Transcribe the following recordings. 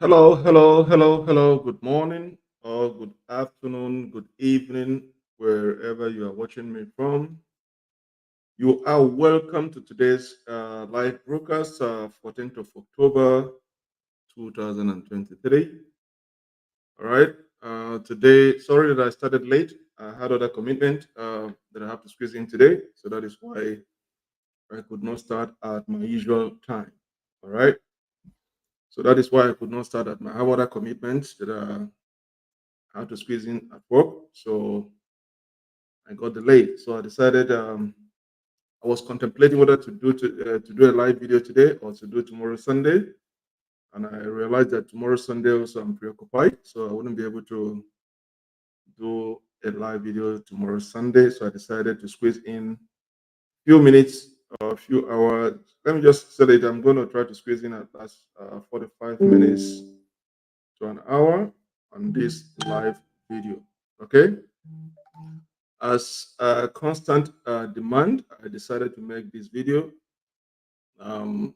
Hello, hello, hello, hello. Good morning, or good afternoon, good evening, wherever you are watching me from. You are welcome to today's live broadcast, 14th of October 2023. All right. Today, sorry that I started late. I had other commitment that I have to squeeze in today. So that is why I could not start at my usual time. All right. So that is why I could not start at my other commitments that I had to squeeze in at work. So I got delayed. So I decided I was contemplating whether to do a live video today or to do tomorrow Sunday. And I realized that tomorrow Sunday also I'm preoccupied, so I wouldn't be able to do a live video tomorrow Sunday. So I decided to squeeze in few minutes or a few hours. Let me just say that I'm going to try to squeeze in at last 45 minutes to an hour on this live video. Okay. As a constant demand, I decided to make this video. Um,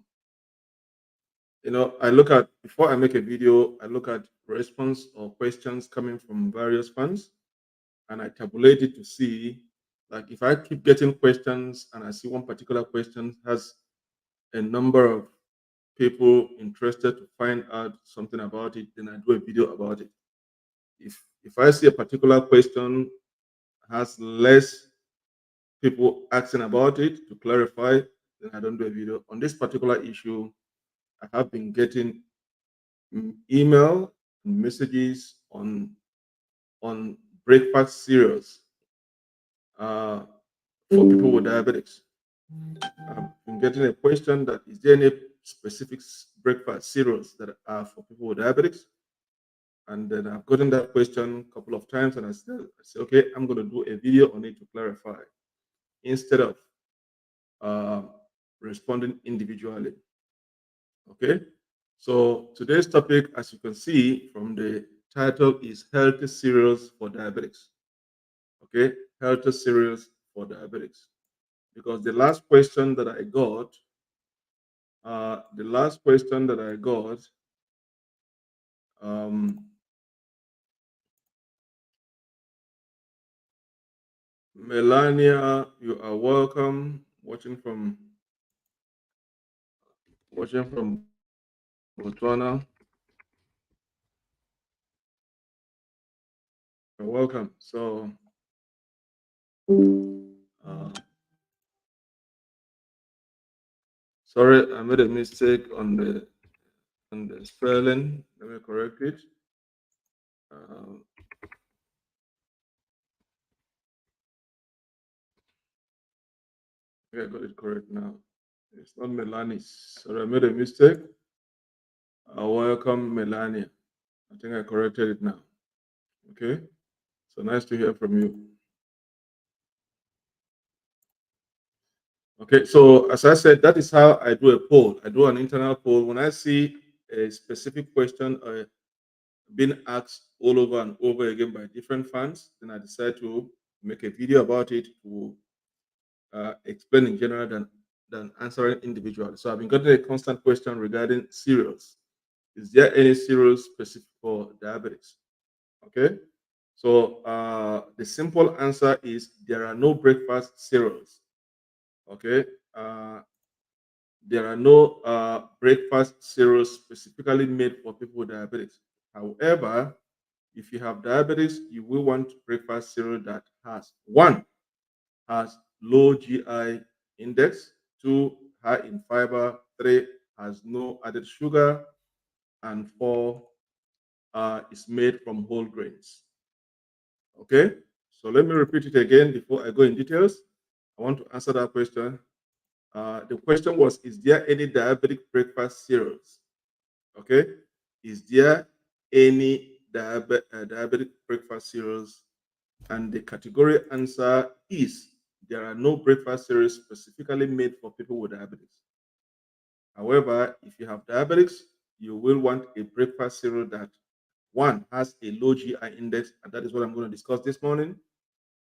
I look at before I make a video, I look at response or questions coming from various fans, and I tabulate it to see, like, if I keep getting questions and I see one particular question has a number of people interested to find out something about it, then I do a video about it. If I see a particular question has less people asking about it to clarify, then I don't do a video. On this particular issue, I have been getting email messages on breakfast cereals uh, for people with diabetics. I've been getting a question that is there any specific breakfast cereals that are for people with diabetics? And then I've gotten that question a couple of times, and I said, okay, I'm going to do a video on it to clarify instead of uh, responding individually. Okay. So today's topic, as you can see from the title, is healthy cereals for diabetics. Okay, healthy cereals for diabetics. Because the last question that I got, um, Melania, you are welcome. Watching from Botswana. You're welcome. So, uh, sorry, I made a mistake on the spelling. Let me correct it. Uh, I got it correct now. It's not Melanis. Sorry, I made a mistake. Welcome, Melania. I think I corrected it now. Okay. So nice to hear from you. Okay. So as I said, that is how I do a poll. I do an internal poll. When I see a specific question being asked all over and over again by different fans, then I decide to make a video about it to explain in general than answering individually. So I've been getting a constant question regarding cereals. Is there any cereals specific for diabetics? Okay. So the simple answer is there are no breakfast cereals. Okay. There are no breakfast cereals specifically made for people with diabetes. However, if you have diabetes, you will want breakfast cereal that has low GI index, two, high in fiber, three, has no added sugar, and four, is made from whole grains. Okay, so let me repeat it again before I go in details. I want to answer that question. The question was, is there any diabetic breakfast cereals? Okay, is there any diabetic breakfast cereals? And the category answer is there are no breakfast cereals specifically made for people with diabetes. However, if you have diabetics, you will want a breakfast cereal that one has a low GI index, and that is what I'm going to discuss this morning.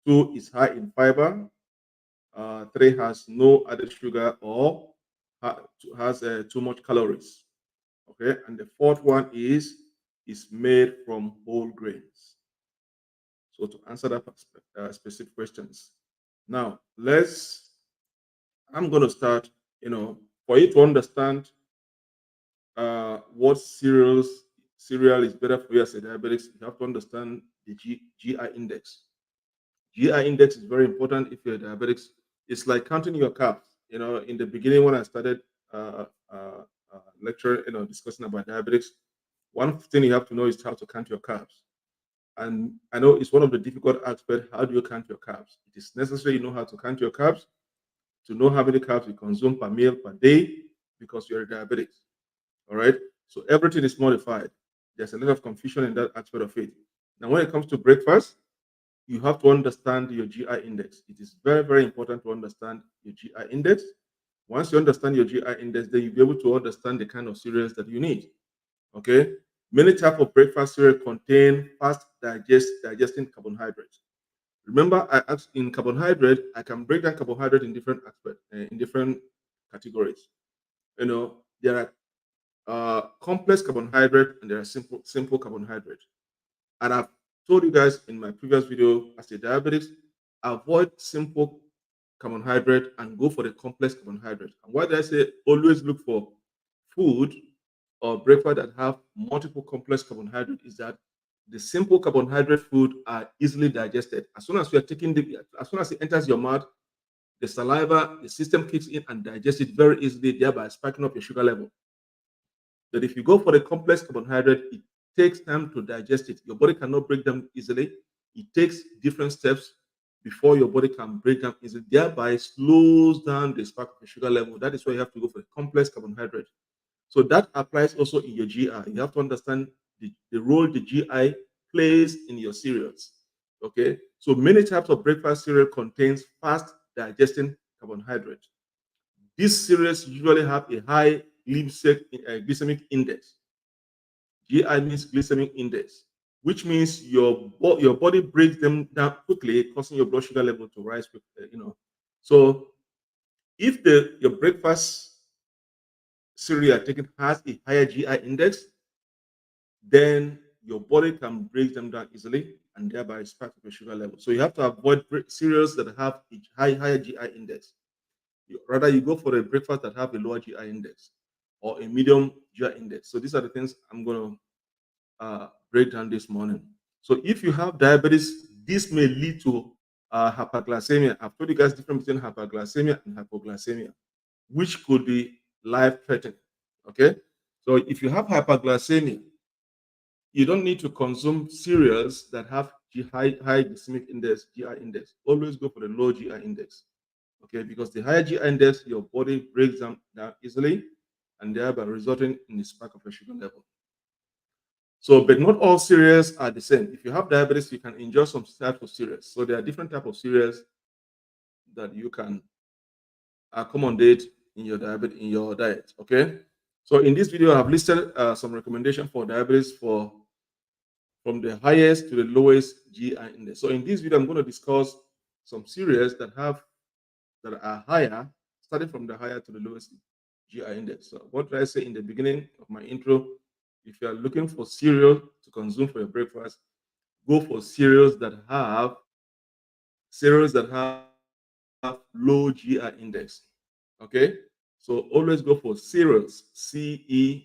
Two is high in fiber. Three has no added sugar or has too much calories. Okay, and the fourth one is made from whole grains. So to answer that specific questions, now I'm going to start. For you to understand what cereal is better for you as a diabetic, you have to understand the GI index. GI index is very important if you're a diabetic. It's like counting your carbs. In the beginning when I started lecture, discussing about diabetics, one thing you have to know is how to count your carbs. And I know it's one of the difficult aspects. How do you count your carbs? It is necessary you know how to count your carbs, to know how many carbs you consume per meal per day, because you're a diabetic. All right. So everything is modified. There's a lot of confusion in that aspect of it. Now, when it comes to breakfast, you have to understand your GI index. It is very, very important to understand your GI index. Once you understand your GI index, then you'll be able to understand the kind of cereals that you need. Okay. Many types of breakfast cereal contain fast digesting carbohydrates. Remember, I asked in carbohydrate, I can break down carbohydrate in different aspects, in different categories. There are complex carbohydrate and there are simple carbohydrate. And I've told you guys in my previous video, as a diabetic, avoid simple carbohydrate and go for the complex carbohydrate. And why did I say always look for food or breakfast that have multiple complex carbohydrate is that the simple carbohydrate food are easily digested. As soon as as soon as it enters your mouth, the saliva, the system kicks in and digests it very easily, thereby spiking up your sugar level. That if you go for the complex carbohydrate, it takes time to digest it. Your body cannot break them easily. It takes different steps before your body can break them easily, thereby slows down the spike of the sugar level. That is why you have to go for the complex carbohydrate. So that applies also in your GI. You have to understand the role the GI plays in your cereals. Okay, so many types of breakfast cereal contains fast digesting carbohydrate. These cereals usually have a high glycemic index. GI means glycemic index, which means your body breaks them down quickly, causing your blood sugar level to rise quickly. So if your breakfast cereal taken has a higher GI index, then your body can break them down easily and thereby spike up your sugar level. So you have to avoid cereals that have a higher GI index. Rather, you go for a breakfast that have a lower GI index or a medium GI index. So these are the things I'm going to break down this morning. So if you have diabetes, this may lead to hyperglycemia. I've told you guys the difference between hyperglycemia and hypoglycemia, which could be life-threatening. Okay, so if you have hyperglycemia, you don't need to consume cereals that have high glycemic index, GI index. Always go for the low GI index. Okay, because the higher GI index, your body breaks them down easily and thereby resulting in the spike of your sugar level. So, but not all cereals are the same. If you have diabetes, you can enjoy some types of cereals. So there are different types of cereals that you can accommodate in your diet. Okay. So in this video, I have listed some recommendations for diabetes from the highest to the lowest GI index. So in this video, I'm going to discuss some cereals that are higher, starting from the higher to the lowest GI index. So what did I say in the beginning of my intro? If you are looking for cereal to consume for your breakfast, go for cereals that have low GI index. Okay, so always go for cereals, cereals,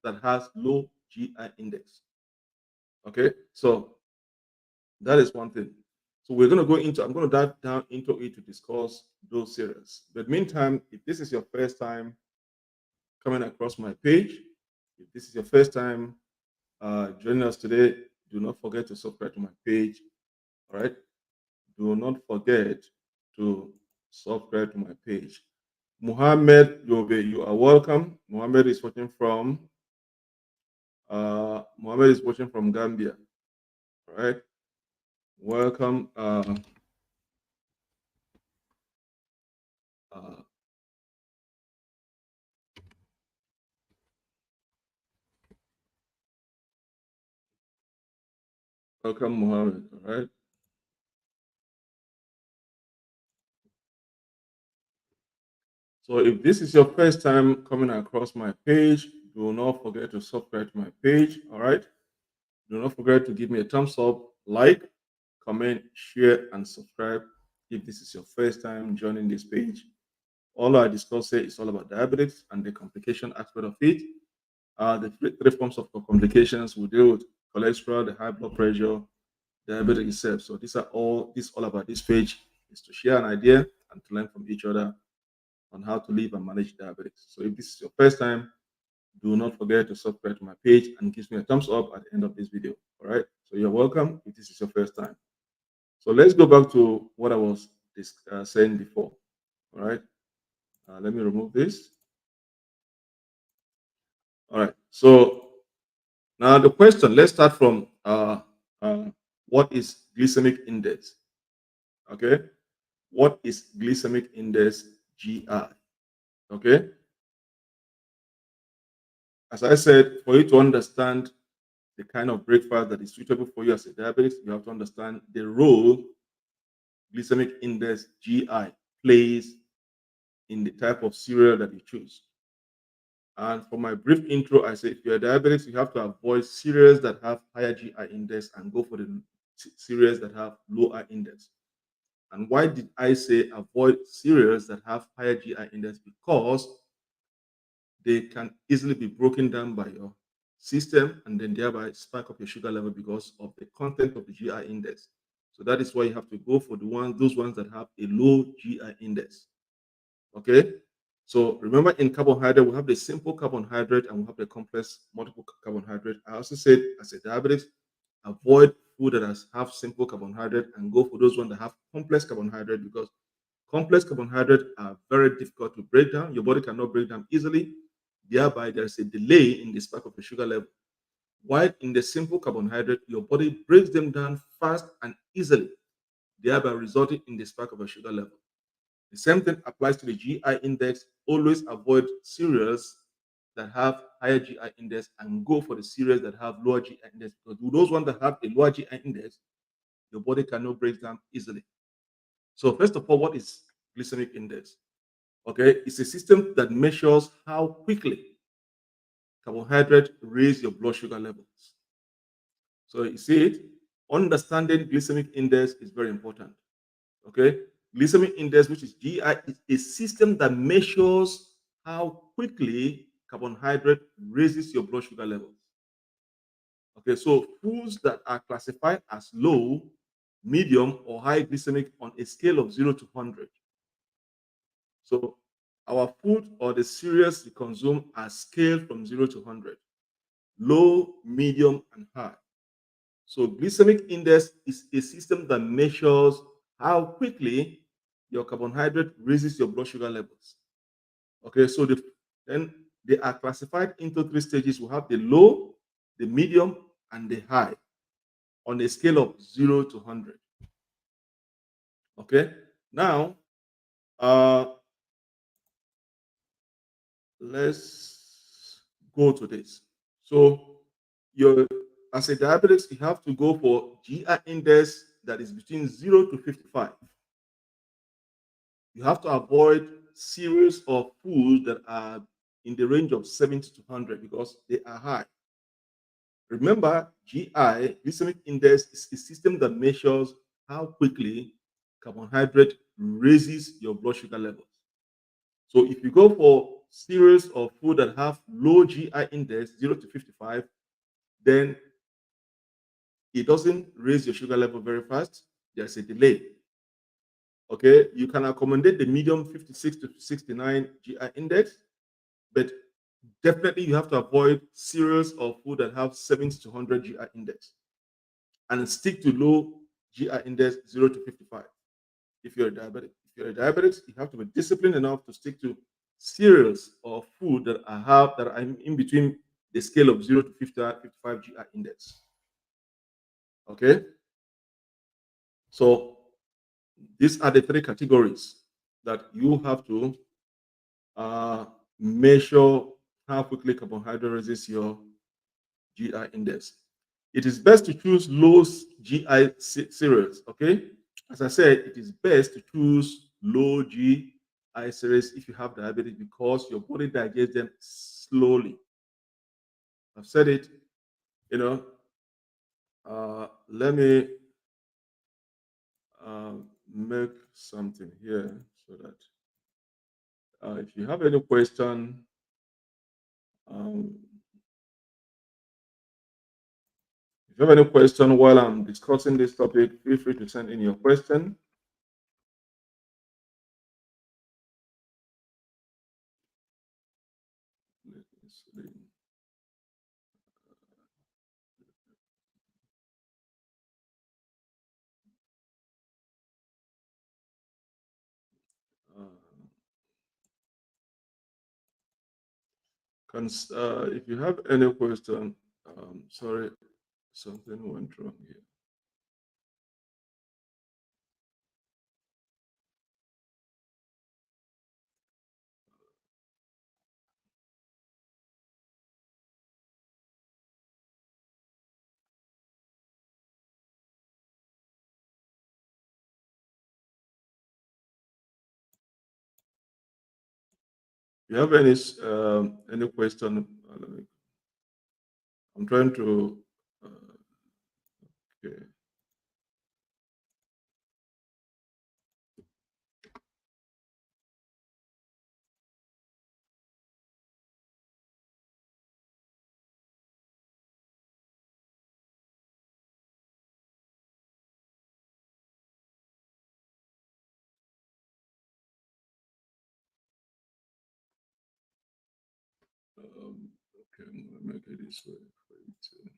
that has low GI index. Okay, so that is one thing. So I'm going to dive down into it to discuss those cereals. But meantime, if this is your first time coming across my page, if this is your first time joining us today, do not forget to subscribe to my page. All right, do not forget to subscribe to my page. Muhammad Yobe, you are welcome. Muhammad is watching from Gambia. All right, welcome. Uh, Welcome, Muhammad. All right. So if this is your first time coming across my page, do not forget to subscribe to my page. All right. Do not forget to give me a thumbs up, like, comment, share, and subscribe if this is your first time joining this page. All I discuss here is all about diabetes and the complication aspect of it. The three forms of complications we deal with: cholesterol, the high blood pressure, diabetes itself. So these are all about this page is to share an idea and to learn from each other on how to live and manage diabetes. So if this is your first time, do not forget to subscribe to my page and give me a thumbs up at the end of this video. All right. So you're welcome if this is your first time. So let's go back to what I was saying before. All right. Let me remove this. All right. So now the question. Let's start from what is glycemic index? Okay. What is glycemic index (GI)? Okay. As I said, for you to understand the kind of breakfast that is suitable for you as a diabetic, you have to understand the role glycemic index (GI) plays in the type of cereal that you choose. And for my brief intro, I say if you're a diabetic, you have to avoid cereals that have higher GI index and go for the cereals that have lower index. And why did I say avoid cereals that have higher GI index? Because they can easily be broken down by your system and then thereby spike up your sugar level because of the content of the GI index. So that is why you have to go for those ones that have a low GI index. Okay. So remember, in carbohydrate, we have the simple carbohydrate and we have the complex multiple carbohydrate. I also said as a diabetic, avoid food that have simple carbohydrate and go for those ones that have complex carbohydrate because complex carbohydrates are very difficult to break down. Your body cannot break them easily. Thereby, there's a delay in the spike of the sugar level. While in the simple carbohydrate, your body breaks them down fast and easily, thereby resulting in the spike of a sugar level. The same thing applies to the GI index. Always avoid cereals that have higher GI index and go for the cereals that have lower GI index because those ones that have a lower GI index, your body cannot break them easily. So first of all, what is glycemic index? Okay, it's a system that measures how quickly carbohydrate raise your blood sugar levels. So you see it, understanding glycemic index is very important. Okay, glycemic index, which is GI, is a system that measures how quickly carbohydrate raises your blood sugar levels. Okay, so foods that are classified as low, medium, or high glycemic on a scale of 0 to 100. So our food or the cereals we consume are scaled from 0 to 100, low, medium, and high. So glycemic index is a system that measures how quickly your carbohydrate raises your blood sugar levels. Okay, so then they are classified into three stages. We have the low, the medium, and the high on a scale of 0 to 100. Okay, now let's go to this. So you're as a diabetic, you have to go for GI index that is between 0 to 55. You have to avoid series of foods that are in the range of 70 to 100 because they are high. Remember, GI, glycemic index, is a system that measures how quickly carbohydrate raises your blood sugar levels. So if you go for series of food that have low GI index, 0 to 55, then it doesn't raise your sugar level very fast. There's a delay. Okay, you can accommodate the medium 56 to 69 GI index, but definitely you have to avoid cereals or food that have 70 to 100 GI index and stick to low GI index 0 to 55 if you're a diabetic. If you're a diabetic, you have to be disciplined enough to stick to cereals or food that are in between the scale of 0 to 55 GI index. Okay, so these are the three categories that you have to measure how quickly carbohydrate raises your GI index. It is best to choose low GI cereals. Okay, as I said, it is best to choose low GI GI series if you have diabetes because your body digests them slowly. I've said it, you know. Let me make something here so that if you have any question, um, if you have any question while I'm discussing this topic, feel free to send in your question. Let me see. Uh, if you have any question, sorry, something went wrong here. If you have any question, I'm trying to. Okay. Okay, I'm gonna make it this way for you to.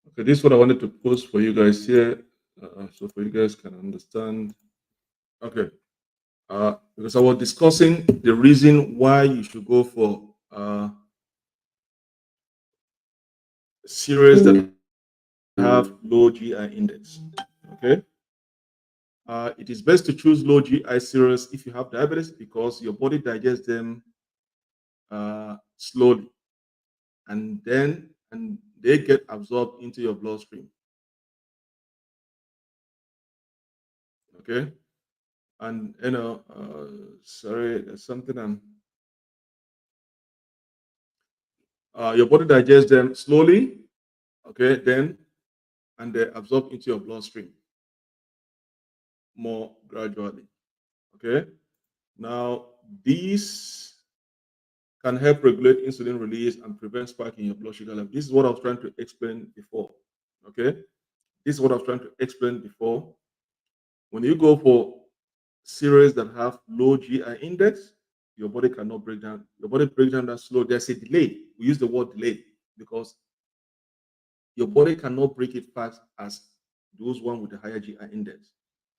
Okay, this is what I wanted to post for you guys here, so for you guys can understand. Okay, because I was discussing the reason why you should go for cereals that have low GI index. Okay, it is best to choose low GI cereals if you have diabetes because your body digests them slowly, and they get absorbed into your bloodstream. Okay, and sorry, there's something I'm. Your body digests them slowly, okay, then and they absorb into your bloodstream more gradually. Okay, now these can help regulate insulin release and prevent spike in your blood sugar level. This is what I was trying to explain before. Okay, this is what I was trying to explain before. When you go for cereals that have low GI index, your body cannot break down. Your body breaks down that slow. There's a delay. We use the word delay because your body cannot break it fast as those one with the higher GI index.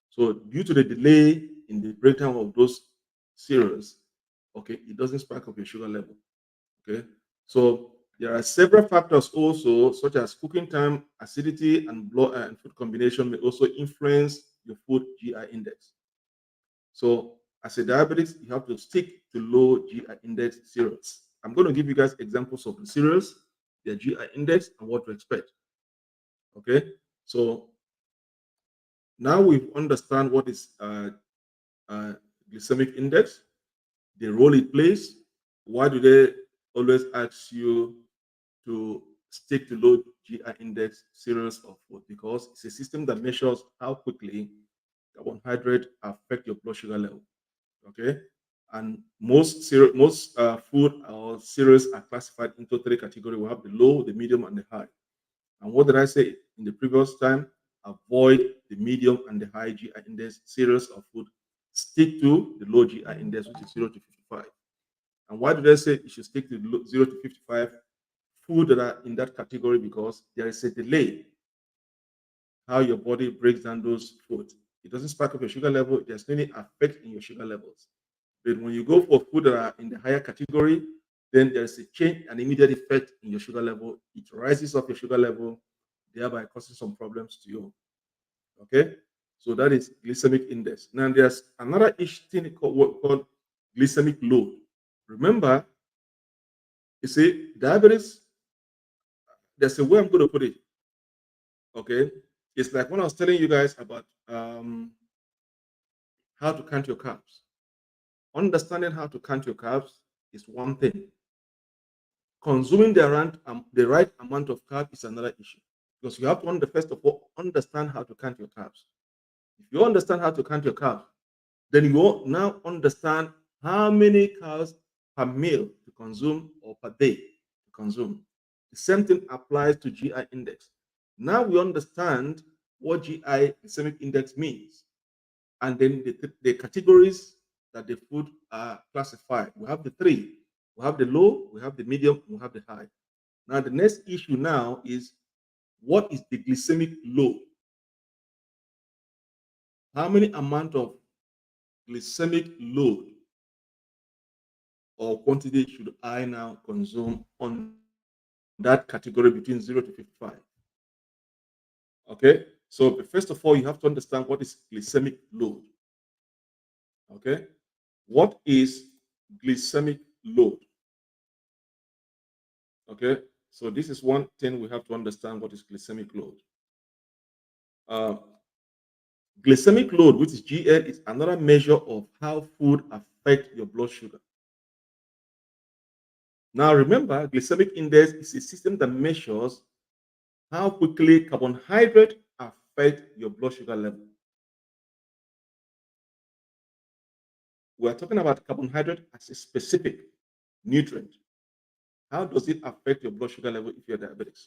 So due to the delay in the breakdown of those cereals, okay, it doesn't spike up your sugar level. Okay, so there are several factors also, such as cooking time, acidity, and blood and food combination may also influence your food GI index. So as a diabetic, you have to stick to low GI index cereals. I'm going to give you guys examples of the cereals, their GI index, and what to expect. Okay, so now we understand what is uh, glycemic index, the role it plays. Why do they always ask you to stick to low GI index cereals or food? Because it's a system that measures how quickly carbohydrate affect your blood sugar level. Okay, and most food or cereals are classified into three categories. We have the low, the medium, and the high. And what did I say in the previous time? Avoid the medium and the high GI index cereals or food. Stick to the low GI index, which is 0 to 55. And why do they say you should stick to 0 to 55 food that are in that category? Because there is a delay how your body breaks down those foods. It doesn't spike up your sugar level. There's no effect in your sugar levels. But when you go for food that are in the higher category, then there's a change, an immediate effect in your sugar level. It rises up your sugar level, thereby causing some problems to you. Okay, so that is glycemic index. Now there's another thing called glycemic load. Remember, you see, diabetes there's a way I'm going to put it. Okay, it's like when I was telling you guys about how to count your carbs. Understanding how to count your carbs is one thing. Consuming the right amount of carbs is another issue, because you have to first of all understand how to count your carbs. If you understand how to count your carbs, then you will now understand how many carbs per meal to consume or per day to consume. The same thing applies to GI index. Now we understand what GI glycemic index means, and then the categories that the food are classified. We have the three. We have the low, we have the medium, we have the high. Now the next issue now is, what is the glycemic load? How many amount of glycemic load or quantity should I now consume on that category between 0 to 55? Okay, so first of all, you have to understand what is glycemic load. Okay, what is glycemic load? Okay, so this is one thing we have to understand, what is glycemic load. Uh, Glycemic load, which is GL, is another measure of how food affects your blood sugar. Now remember, glycemic index is a system that measures how quickly carbohydrate affect your blood sugar level. We're talking about carbohydrate as a specific nutrient. How does it affect your blood sugar level if you're diabetic?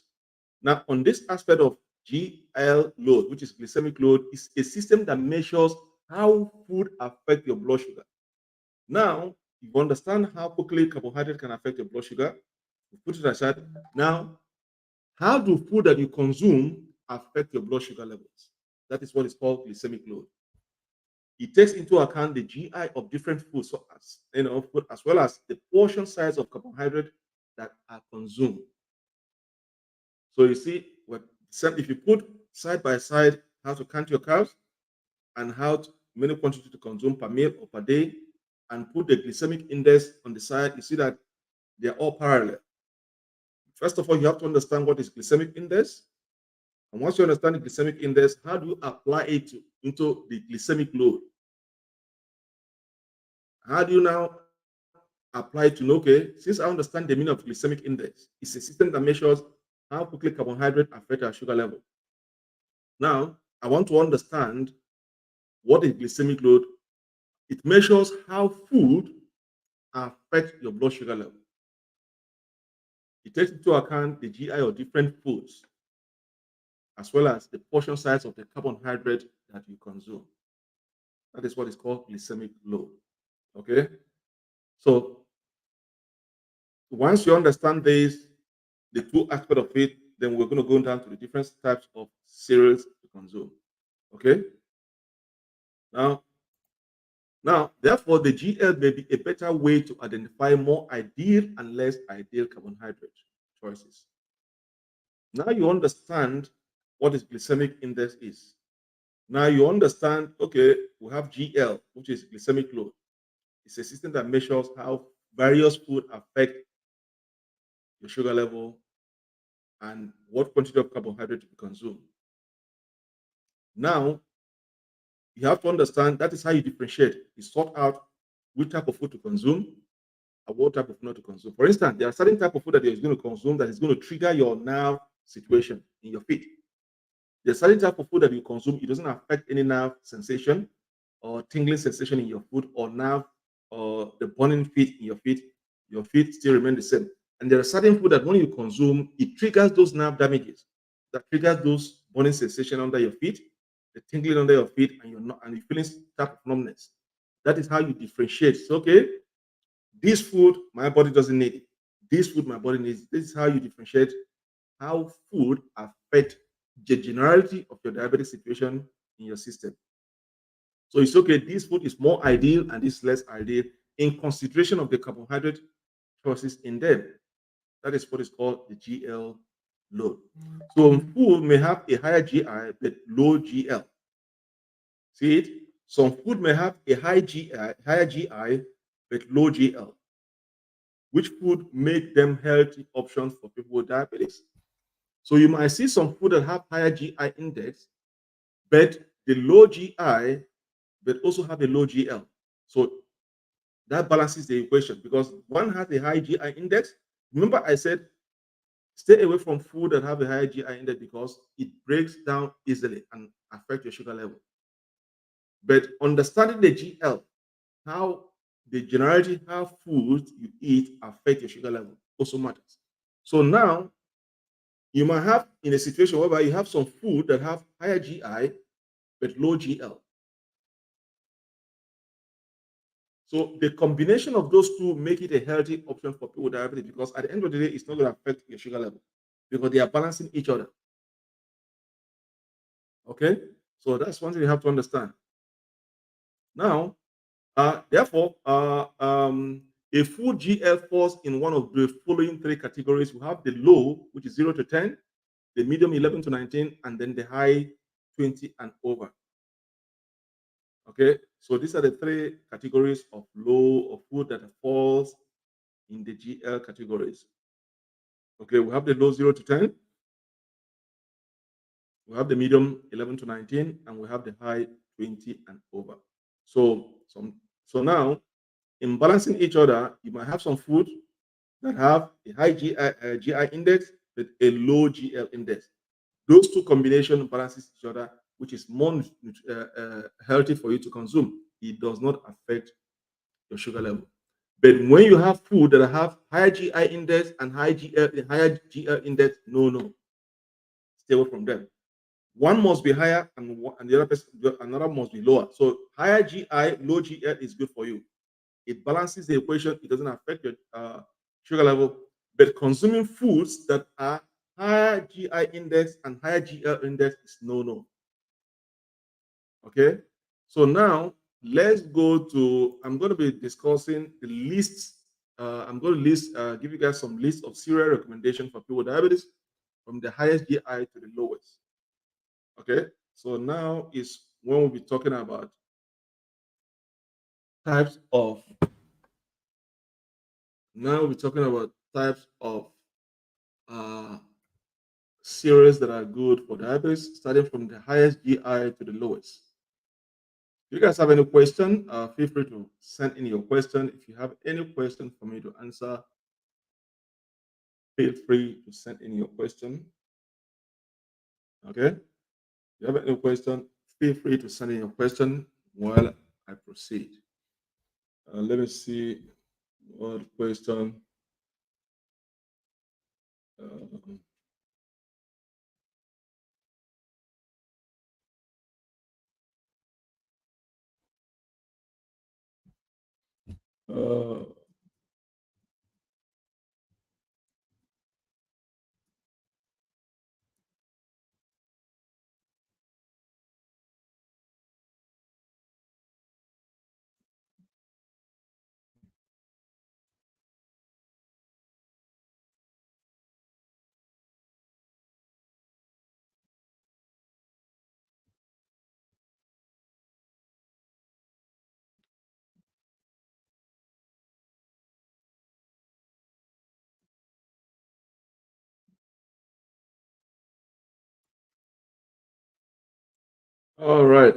Now, on this aspect of GL load, which is glycemic load, is a system that measures how food affect your blood sugar. Now, you understand how quickly carbohydrate can affect your blood sugar. You put it aside. Now, how do food that you consume affect your blood sugar levels? That is what is called glycemic load. It takes into account the GI of different foods, so as well as the portion size of carbohydrate that are consumed. So you see, if you put side by side how to count your carbs and many quantity to consume per meal or per day, and put the glycemic index on the side, you see that they are all parallel. First of all, you have to understand what is glycemic index. And once you understand the glycemic index, how do you apply it into the glycemic load? How do you now apply it to know, okay, since I understand the meaning of glycemic index, it's a system that measures how quickly carbohydrate affect our sugar level. Now, I want to understand what is glycemic load. It measures how food affects your blood sugar level. It takes into account the GI of different foods, as well as the portion size of the carbohydrate that you consume. That is what is called glycemic load. Okay? So once you understand this, the two aspects of it, then we're going to go down to the different types of cereals to consume. Okay? Now, therefore, the GL may be a better way to identify more ideal and less ideal carbohydrate choices. Now you understand what is glycemic index is. Now you understand, okay, we have GL, which is glycemic load. It's a system that measures how various food affect your sugar level and what quantity of carbohydrate you consume. Now, you have to understand that is how you differentiate. You sort out which type of food to consume and what type of food not to consume. For instance, there are certain type of food that you're going to consume that is going to trigger your nerve situation in your feet. There's certain type of food that you consume, it doesn't affect any nerve sensation or tingling sensation in your foot or nerve or the burning feet in your feet still remain the same. And there are certain food that when you consume, it triggers those nerve damages, that triggers those burning sensation under your feet, the tingling under your feet, and you're feeling type of numbness. That is how you differentiate. So, okay, this food my body doesn't need it. This food my body needs. This is how you differentiate how food affect the generality of your diabetic situation in your system. So it's okay, this food is more ideal and this less ideal in consideration of the carbohydrate choices in them. That is what is called the GL load. So food may have a higher GI but low GL. See it? Some food may have a higher GI but low GL. Which food make them healthy options for people with diabetes? So you might see some food that have higher GI index, but the low GI, but also have a low GL. So that balances the equation because one has a high GI index. Remember, I said stay away from food that have a high GI index because it breaks down easily and affect your sugar level. But understanding the GL, how the generality how food you eat affect your sugar level also matters. So now you might have in a situation whereby you have some food that have higher GI but low GL. So the combination of those two make it a healthy option for people with diabetes because at the end of the day, it's not going to affect your sugar level because they are balancing each other. Okay, so that's one thing you have to understand. Now, therefore, a full GL falls in one of the following three categories. We have the low, which is 0 to 10, the medium 11 to 19, and then the high 20 and over. Okay, so these are the three categories of low of food that falls in the GL categories. Okay, we have the low 0 to 10, we have the medium 11 to 19, and we have the high 20 and over. So now in balancing each other, you might have some food that have a high GI index but a low GL index. Those two combination balances each other, which is more healthy for you to consume. It does not affect your sugar level. But when you have food that have higher GI index and higher GL index, no, stay away from them. One must be higher and the other person, another must be lower. So higher GI, low GL is good for you. It balances the equation. It doesn't affect your sugar level. But consuming foods that are higher GI index and higher GL index is no. Okay. So now let's go to. I'm going to be discussing the lists. I'm going to give you guys some list of cereal recommendations for people with diabetes from the highest GI to the lowest. Okay. So now is when we'll be talking about types of. Now we're talking about types of uh, cereals that are good for diabetes, starting from the highest GI to the lowest. If you guys have any question, feel free to send in your question. If you have any question for me to answer, feel free to send in your question. Okay? If you have any question, feel free to send in your question while I proceed. Let me see what question. Uh, uh, all right.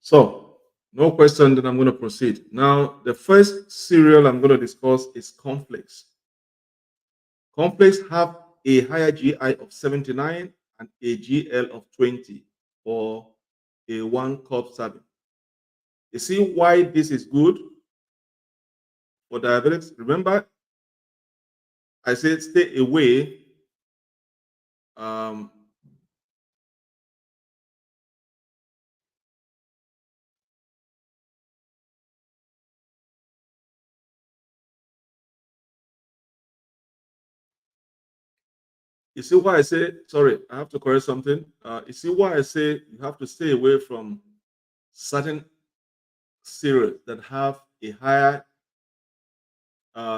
So, no question, then I'm going to proceed. Now, the first cereal I'm going to discuss is cornflakes. Cornflakes have a higher GI of 79 and a GL of 20 for a 1 cup serving. You see why this is good for diabetics? Remember, I said stay away. Um, you see why I say, sorry, I have to correct something. You see why I say you have to stay away from certain cereals that have a higher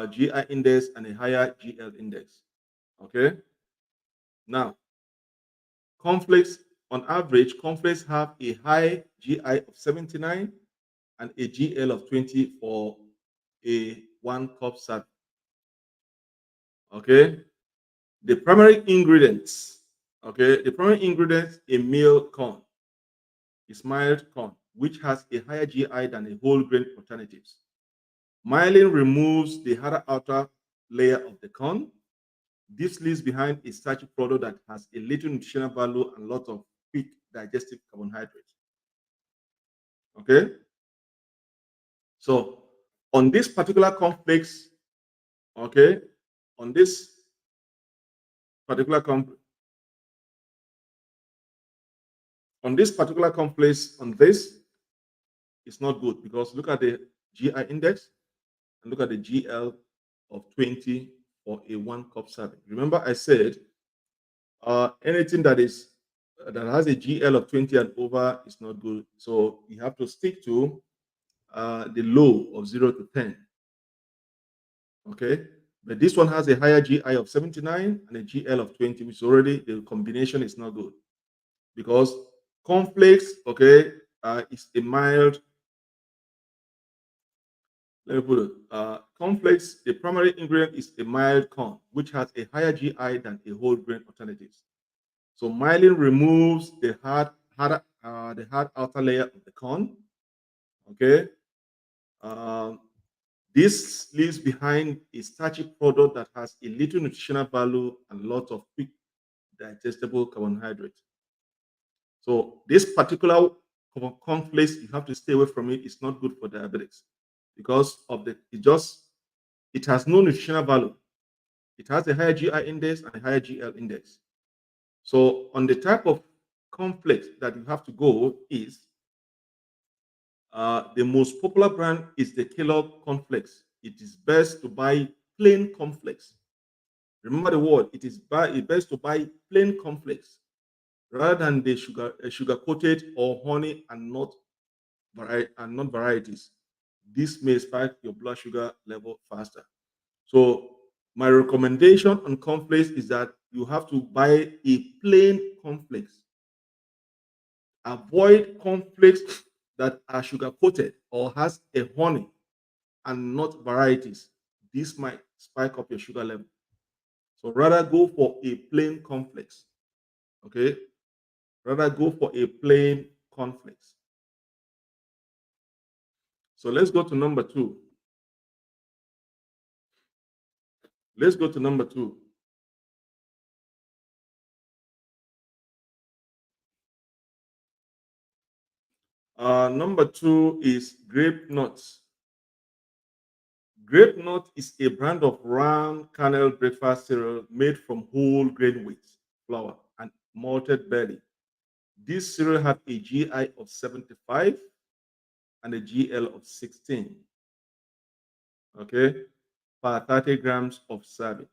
GI index and a higher GL index. Okay. Now, cornflakes, on average, cornflakes have a high GI of 79 and a GL of 20 for a 1 cup serving. Okay, the primary ingredients. Okay, the primary ingredients in meal corn is mild corn, which has a higher GI than the whole grain alternatives. Myelin removes the harder outer layer of the corn. This leaves behind a starchy product that has a little nutritional value and lots of quick digestive carbohydrates. Okay, so on this particular complex, okay, on this particular on this particular complex, on this, it's not good because look at the GI index and look at the GL of 20 for a 1 cup serving. Remember, I said anything that has a GL of 20 and over is not good. So you have to stick to the low of 0 to 10. Okay. But this one has a higher GI of 79 and a GL of 20, which already the combination is not good because cornflakes, okay, is a mild. Let me put it. Cornflakes, the primary ingredient is a mild corn, which has a higher GI than a whole grain alternatives. So myelin removes the hard outer layer of the corn. Okay. Um, this leaves behind a starchy product that has a little nutritional value and lots of quick digestible carbohydrates. So this particular cornflakes, you have to stay away from it. It's not good for diabetics because of it has no nutritional value. It has a higher GI index and a higher GL index. So on the type of cornflakes that you have to go is the most popular brand is the Kellogg cornflakes. It is best to buy plain cornflakes. Remember the word. It's best to buy plain cornflakes rather than the sugar coated or honey and not varieties. This may spike your blood sugar level faster. So my recommendation on cornflakes is that you have to buy a plain cornflakes. Avoid cornflakes that are sugar coated or has a honey and not varieties. This might spike up your sugar level. So rather go for a plain cornflakes. Okay, rather go for a plain cornflakes. So let's go to number two. Let's go to number two. Number two is grape nuts. Grape nut is a brand of round kernel breakfast cereal made from whole grain wheat flour and malted barley. This cereal has a GI of 75 and a GL of 16, okay, per 30 grams of serving,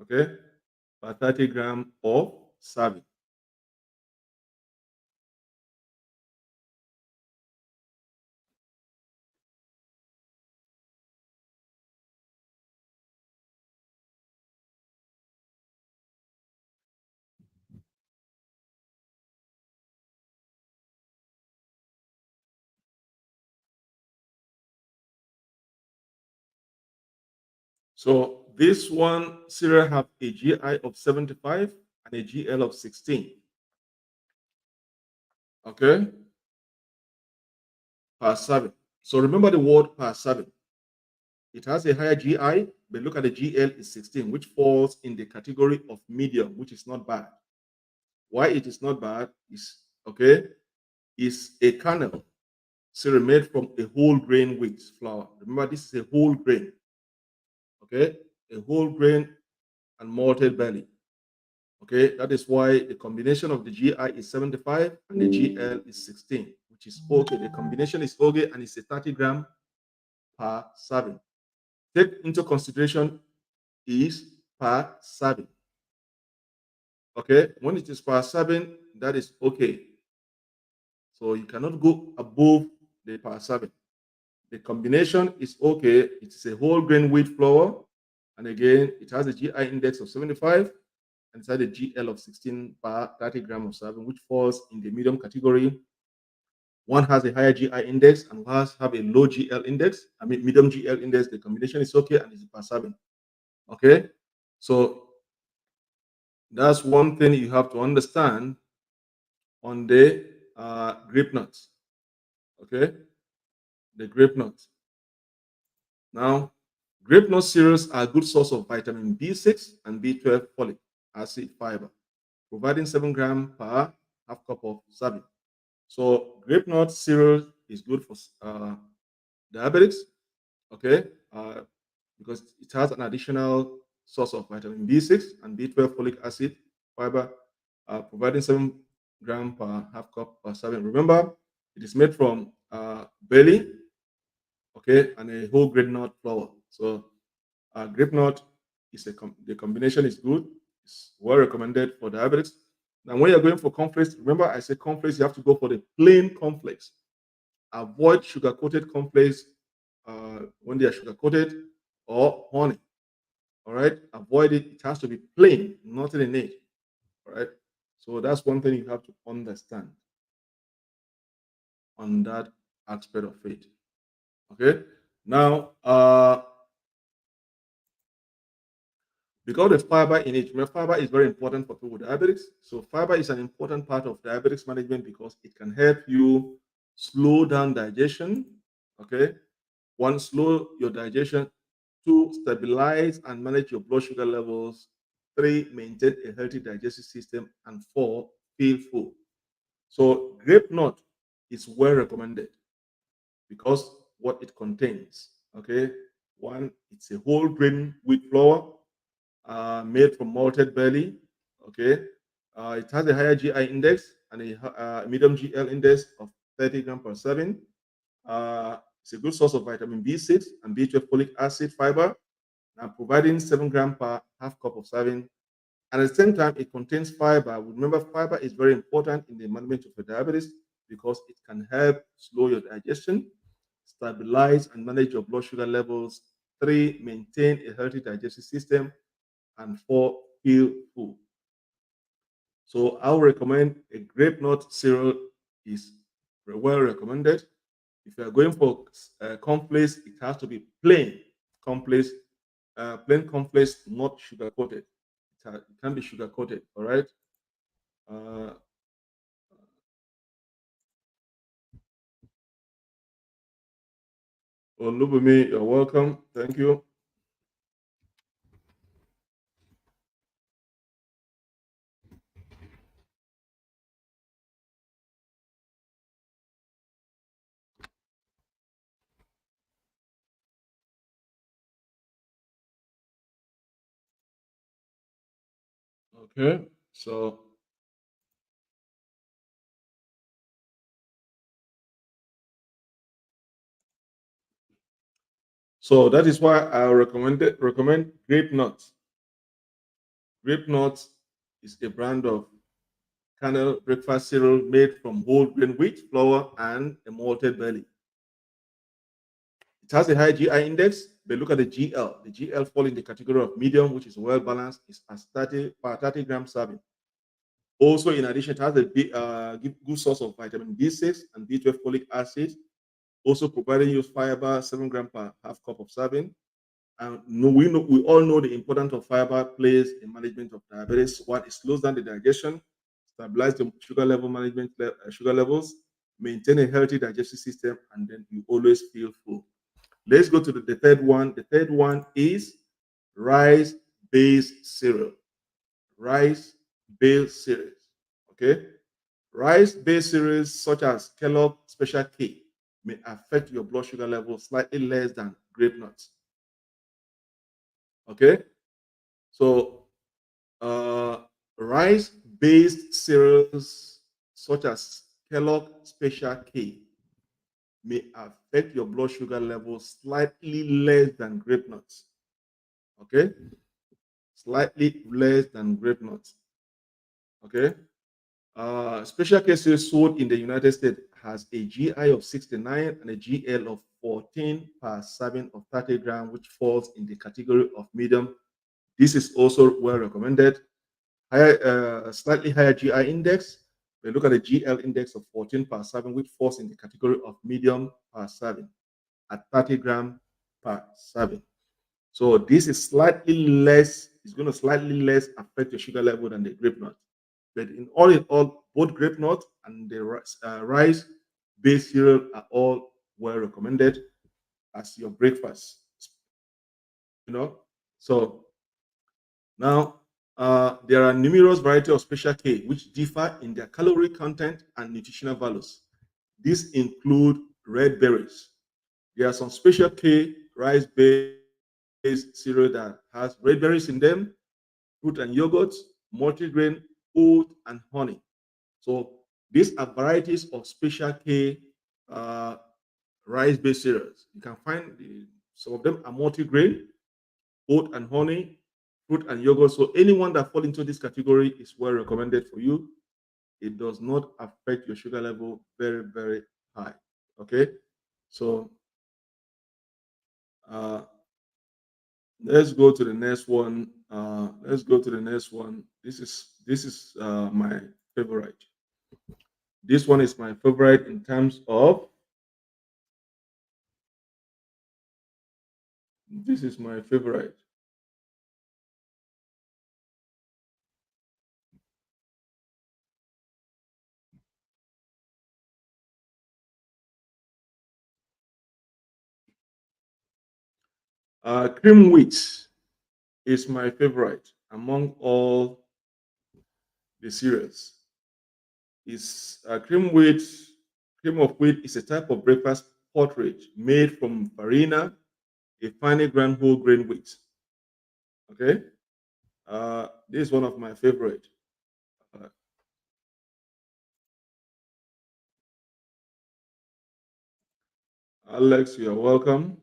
okay, per 30 grams of serving. So this one cereal have a GI of 75 and a GL of 16, okay, per serving. So remember the word per serving. It has a higher GI, but look at the GL is 16, which falls in the category of medium, which is not bad. Why it is not bad is okay, is a kernel cereal made from a whole grain wheat flour. Remember, this is a whole grain, okay, a whole grain and malted barley. Okay, that is why the combination of the GI is 75 and the GL is 16, which is okay. The combination is okay and it's a 30 gram per serving. Take into consideration is per serving. Okay, when it is per serving, that is okay. So you cannot go above the per serving. The combination is okay. It is a whole grain wheat flour, and again, it has a GI index of 75 and it has a GL of 16 per 30 grams of serving, which falls in the medium category. One has a higher GI index and one has have a low GL index. I mean, medium GL index. The combination is okay and it's per serving. Okay, so that's one thing you have to understand on the grape nuts. Okay, the grape nuts. Now, grape nut cereals are a good source of vitamin B6 and B12 folic acid fiber, providing 7 grams per half cup of serving. So, grape nut cereal is good for diabetics, okay, because it has an additional source of vitamin B6 and B12 folic acid fiber, providing 7 grams per half cup per serving. Remember, it is made from barley, okay, and a whole grain nut flour. So grape nut is the combination is good. It's well recommended for diabetics. Now, when you're going for cornflakes, remember I said cornflakes, you have to go for the plain cornflakes. Avoid sugar coated cornflakes when they are sugar coated or honey. All right, avoid it. It has to be plain, nothing in it. All right. So that's one thing you have to understand on that aspect of it. Okay. Now, because the fiber in it, remember, fiber is very important for people with diabetes. So fiber is an important part of diabetes management because it can help you slow down digestion. Okay. One, slow your digestion. Two, stabilize and manage your blood sugar levels. Three, maintain a healthy digestive system. And four, feel full. So grape nut is well recommended because what it contains. Okay. One, it's a whole grain wheat flour made from malted barley. Okay, it has a higher GI index and a medium GL index of 30 grams per serving. It's a good source of vitamin B6 and B12 folic acid fiber, providing 7 grams per half cup of serving. And at the same time, it contains fiber. Remember, fiber is very important in the management of your diabetes because it can help slow your digestion, stabilize and manage your blood sugar levels. Three, maintain a healthy digestive system, and four, feel full. So I would recommend a grape nut cereal is very well recommended. If you are going for cornflakes, it has to be plain cornflakes, plain cornflakes, not sugar coated. It can be sugar coated. All right. Uh, Olubumi, you're welcome. Thank you. Okay. So that is why I recommend grape nuts. Grape nuts is a brand of kernel breakfast cereal made from whole grain wheat flour and a malted barley. It has a high GI index, but look at the GL. The GL fall in the category of medium, which is well balanced. It's as 30 per 30 gram serving. Also, in addition, it has a good source of vitamin B6 and B12 folic acid. Also, providing you fiber, 7 gram per half cup of serving. And we all know the importance of fiber plays in management of diabetes. One, it slows down the digestion, stabilize the sugar level management, sugar levels, maintain a healthy digestive system, and then you always feel full. Let's go to the third one. The third one is rice-based cereal. Rice-based cereals. Okay, rice-based cereals such as Kellogg Special K may affect your blood sugar level slightly less than grape nuts. Okay, so rice-based cereals such as Kellogg Special K may affect your blood sugar level slightly less than grape nuts. Okay, slightly less than grape nuts. Okay, special K cereals sold in the United States has a GI of 69 and a GL of 14 per serving of 30 grams, which falls in the category of medium. This is also well recommended. Slightly higher GI index. We look at the GL index of 14 per serving, which falls in the category of medium per serving at 30 grams per serving. So this is slightly less, it's going to slightly less affect your sugar level than the grape nut. But in all, both grape nut and the rice-based cereal are all well recommended as your breakfast. You know, so now there are numerous varieties of special K which differ in their calorie content and nutritional values. These include red berries. There are some special K rice-based cereal that has red berries in them, fruit and yogurt, multigrain, oat, and honey. So these are varieties of special K uh, rice-based cereals. You can find some of them are multigrain, oat and honey, fruit and yogurt. So anyone that fall into this category is well recommended for you. It does not affect your sugar level very, very high. Okay. So uh, let's go to the next one. Let's go to the next one. This is my favorite. This one is my favorite in terms of this is my favorite. Cream wheat is my favorite among all the cereals. Is cream of wheat is a type of breakfast porridge made from farina, a finely ground whole grain wheat. Okay, this is one of my favorite. Uh, Alex, you are welcome.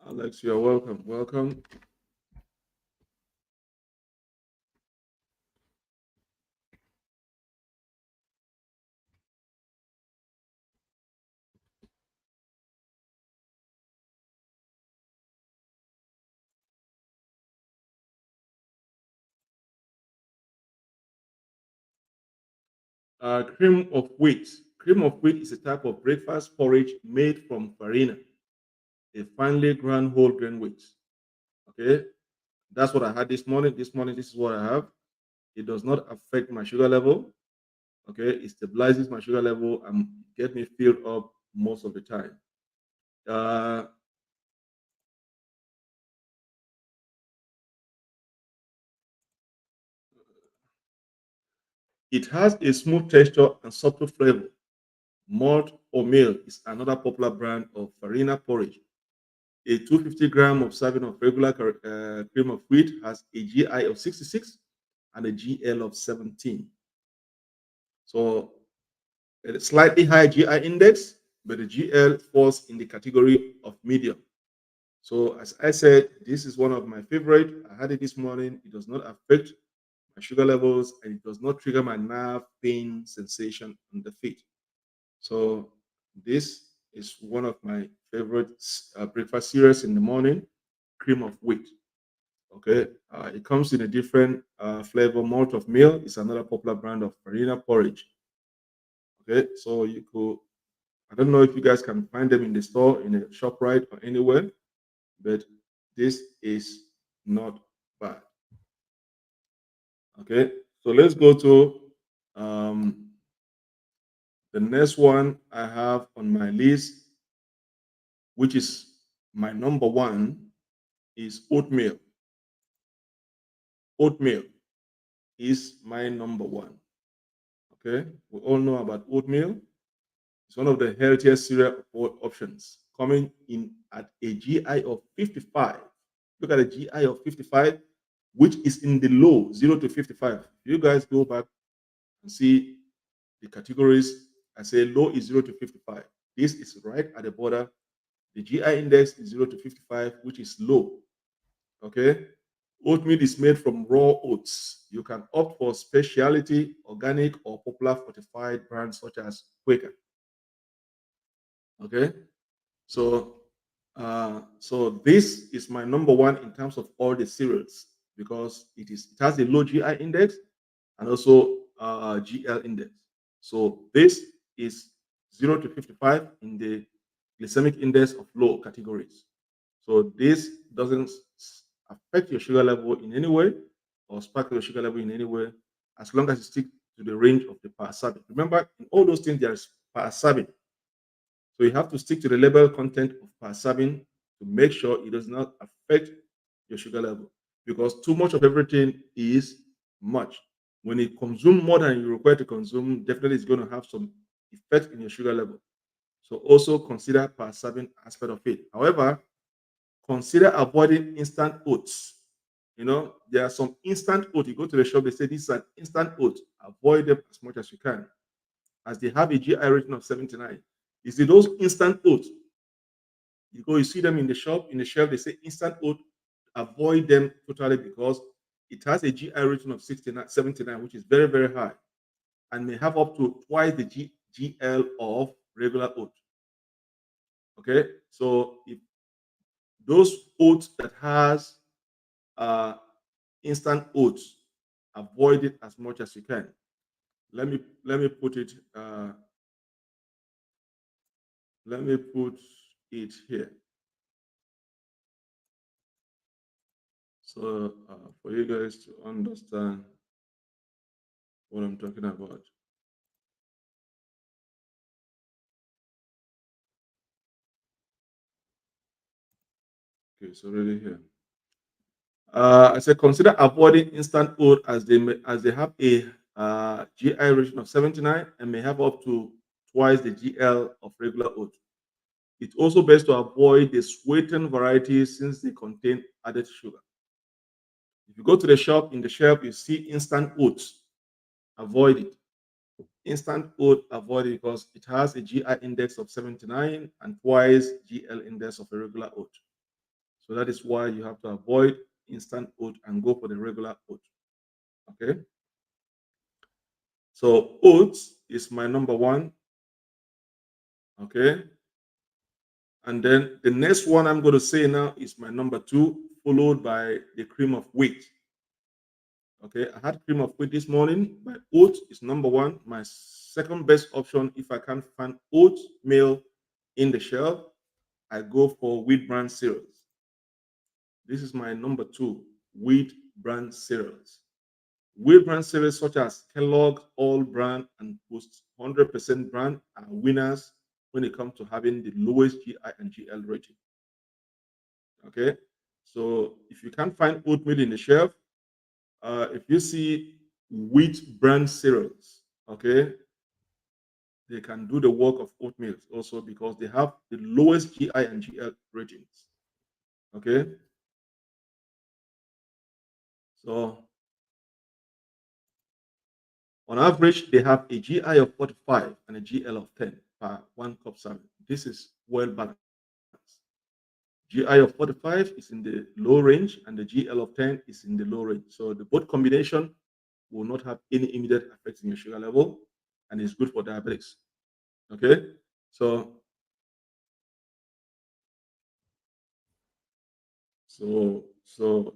Alex, you are welcome. Welcome. Cream of wheat. Cream of wheat is a type of breakfast porridge made from farina, a finely ground whole grain wheat. Okay, that's what I had this morning. This morning, this is what I have. It does not affect my sugar level. Okay, it stabilizes my sugar level and get me filled up most of the time. Uh, it has a smooth texture and subtle flavor. Malt or meal is another popular brand of farina porridge. A 250-gram of serving of regular cream of wheat has a GI of 66 and a GL of 17. So a slightly high GI index, but the GL falls in the category of medium. So as I said, this is one of my favorite. I had it this morning. It does not affect my sugar levels and it does not trigger my nerve pain sensation on the feet. So this is one of my favorite breakfast cereals in the morning, cream of wheat. Okay, it comes in a different flavor. Malt of meal is another popular brand of farina porridge. Okay, so you could, I don't know if you guys can find them in the store, in a shop right or anywhere, but this is not bad. Okay, so let's go to um, the next one I have on my list, which is my number one, is oatmeal. Oatmeal is my number one. Okay, we all know about oatmeal. It's one of the healthiest cereal options, coming in at a GI of 55. Look at the GI of 55, which is in the low 0 to 55. You guys go back and see the categories. I say low is 0 to 55. This is right at the border. The GI index is 0 to 55, which is low. Okay. Oatmeal is made from raw oats. You can opt for specialty, organic, or popular fortified brands such as Quaker. Okay. So this is my number one in terms of all the cereals because it has a low GI index and also GL index. So this is 0 to 55 in the glycemic index of low categories. So this doesn't affect your sugar level in any way or spark your sugar level in any way, as long as you stick to the range of the per serving. Remember, in all those things, there is per serving. So you have to stick to the label content of per serving to make sure it does not affect your sugar level. Because too much of everything is much. When you consume more than you require to consume, definitely it's going to have some effect in your sugar level. So also consider per serving aspect of it. However, consider avoiding instant oats. You know, there are some instant oats. You go to the shop, they say this is an instant oat. Avoid them as much as you can, as they have a GI rating of 79. You see those instant oats, you go, you see them in the shop, in the shelf, they say instant oat, avoid them totally because it has a GI rating of 69, 79, which is very, very high, and may have up to twice the GL of regular oat. Okay, so if those oats that has uh, instant oats, avoid it as much as you can. Let me put it let me put it here. So for you guys to understand what I'm talking about. Okay, so really here. I said consider avoiding instant oat as they have a GI rating of 79 and may have up to twice the GL of regular oat. It's also best to avoid the sweetened varieties since they contain added sugar. If you go to the shop, in the shelf, you see instant oats, avoid it. Instant oat, avoid it because it has a GI index of 79 and twice GL index of a regular oat. So that is why you have to avoid instant oat and go for the regular oat. Okay. So oats is my number one. Okay. And then the next one I'm going to say now is my number two, followed by the cream of wheat. Okay, I had cream of wheat this morning. My oat is number one. My second best option, if I can't find oatmeal in the shelf, I go for wheat bran cereals. This is my number two, wheat bran cereals. Wheat bran cereals such as Kellogg, All Bran, and Post 100% bran are winners when it comes to having the lowest GI and GL rating. Okay, so if you can't find oatmeal in the shelf, if you see wheat bran cereals, okay, they can do the work of oatmeal also because they have the lowest GI and GL ratings. Okay, so on average, they have a GI of 45 and a GL of 10 per one cup serving. This is well balanced. GI of 45 is in the low range and the GL of 10 is in the low range. So the both combination will not have any immediate effect in your sugar level and it's good for diabetics. Okay, so so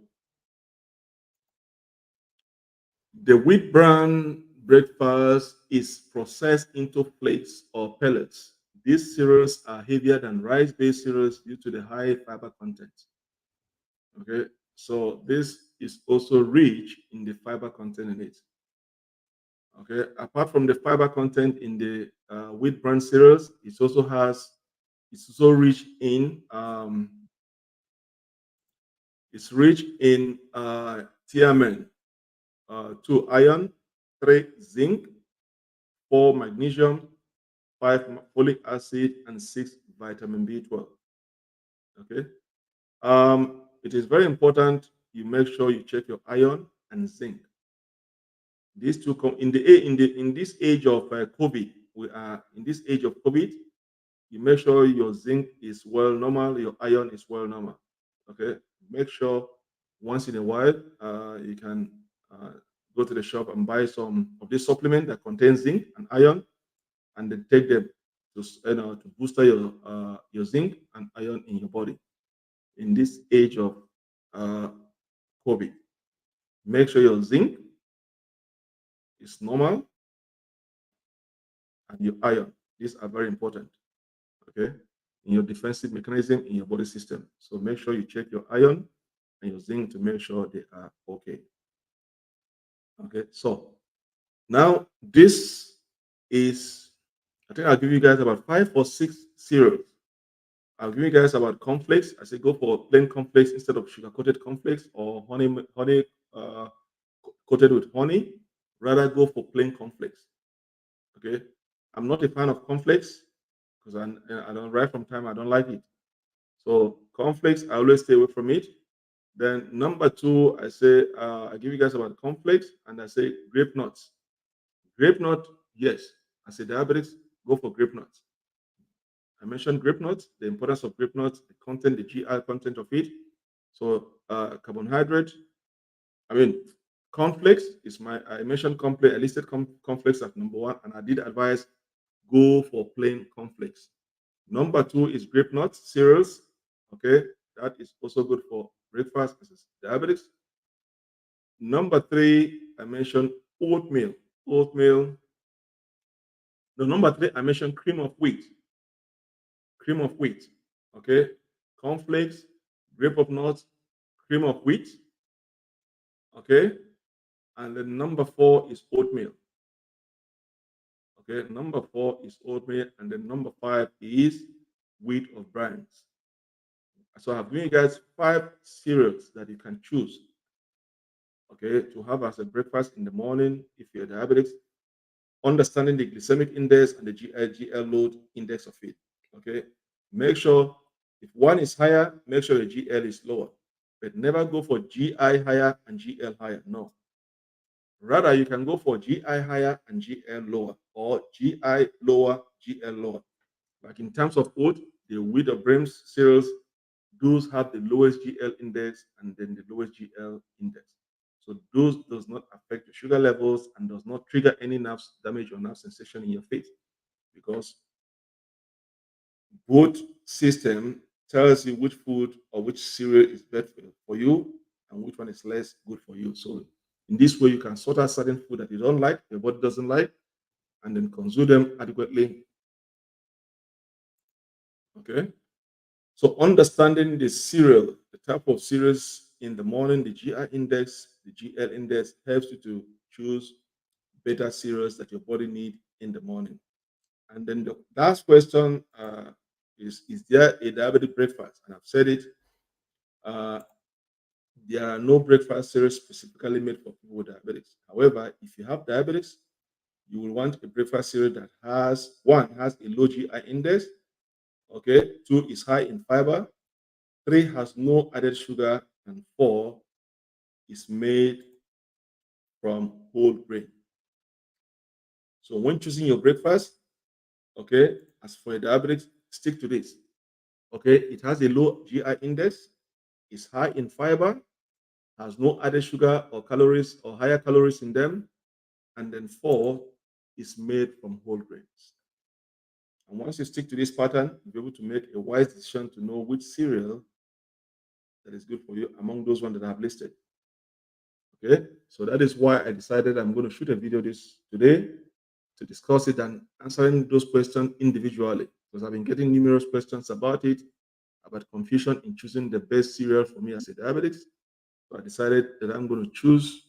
the wheat bran breakfast is processed into flakes or pellets. These cereals are heavier than rice-based cereals due to the high fiber content. Okay, so this is also rich in the fiber content in it. Okay, apart from the fiber content in the wheat bran cereals, it's also rich in it's rich in thiamine, 2 iron, 3 zinc, 4 magnesium, 5 folic acid, and 6 vitamin B12. Okay. It is very important you make sure you check your iron and zinc. These two come in this age of COVID. We are in this age of COVID. You make sure your zinc is well normal, your iron is well normal. Okay. Make sure once in a while you can uh, go to the shop and buy some of this supplement that contains zinc and iron, and then take them to to boost your zinc and iron in your body in this age of uh, COVID. Make sure your zinc is normal and your iron. These are very important. Okay. in your defensive mechanism in your body system. So make sure you check your iron and your zinc to make sure they are okay. Okay, so now this is, I think I'll give you guys about 5 or 6 cereals. I'll give you guys about cornflakes. I say go for plain cornflakes instead of sugar coated cornflakes or honey uh, coated with honey. Rather go for plain cornflakes. Okay, I'm not a fan of cornflakes because I don't, right from time I don't like it. So cornflakes, I always stay away from it. Then number two, I say I give you guys about cornflakes and I say grape nuts. Grape nut, yes. I say diabetics, go for grape nuts. I mentioned grape nuts, the importance of grape nuts, the content, the GI content of it. So carbohydrate, I mean, cornflakes is I mentioned cornflakes, I listed cornflakes as number one, and I did advise go for plain cornflakes. Number two is grape nuts, cereals. Okay, that is also good for breakfast as diabetics. Number three, I mentioned oatmeal. Oatmeal. The number three, I mentioned cream of wheat. Cream of wheat. Okay, cornflakes, grape of nuts, cream of wheat. Okay, and then number four is oatmeal. Okay, number four is oatmeal, and then number five is wheat of bran. So I've given you guys 5 cereals that you can choose, okay, to have as a breakfast in the morning if you're diabetics, understanding the glycemic index and the GI/GL load index of it. Okay, make sure if one is higher, make sure the GL is lower, but never go for GI higher and GL higher. No, rather you can go for GI higher and GL lower, or GI lower, GL lower. Like in terms of oat, the wheat of Brahms cereals, those have the lowest GL index and then the lowest GL index. So those does not affect the sugar levels and does not trigger any nerves damage or nerve sensation in your face, because both system tells you which food or which cereal is better for you and which one is less good for you. So in this way, you can sort out certain food that you don't like, your body doesn't like, and then consume them adequately. Okay. So understanding the cereal, the type of cereals in the morning, the GI index, the GL index helps you to choose better cereals that your body need in the morning. And then the last question is there a diabetic breakfast? And I've said it. Uh, there are no breakfast cereals specifically made for people with diabetics. However, if you have diabetics, you will want a breakfast cereal that has a low GI index. Okay, two is high in fiber. Three has no added sugar, and four is made from whole grain. So when choosing your breakfast, okay, as for a diabetic, stick to this. Okay, it has a low GI index, is high in fiber, has no added sugar or calories or higher calories in them, and then four is made from whole grains. And once you stick to this pattern, you'll be able to make a wise decision to know which cereal that is good for you among those ones that I have listed. Okay, so that is why I decided I'm going to shoot a video this today to discuss it and answering those questions individually, because I've been getting numerous questions about it, about confusion in choosing the best cereal for me as a diabetic. So I decided that I'm going to choose.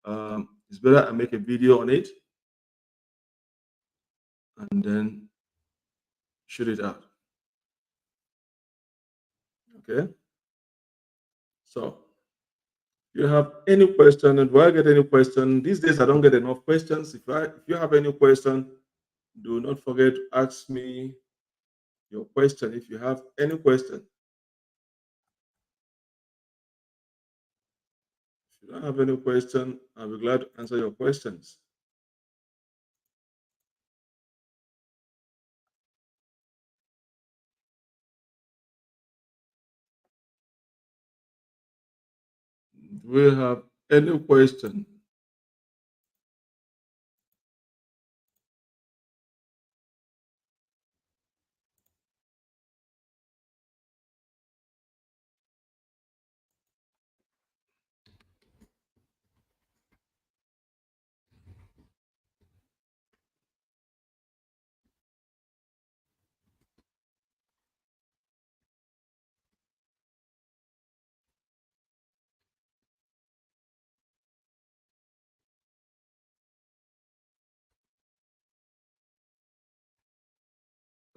It's better I make a video on it and then shoot it out. Okay. So if you have any question, and do I get any question? These days I don't get enough questions. If you have any question, do not forget to ask me your question. If you have any question, if you don't have any question, I'll be glad to answer your questions. Do we have any question?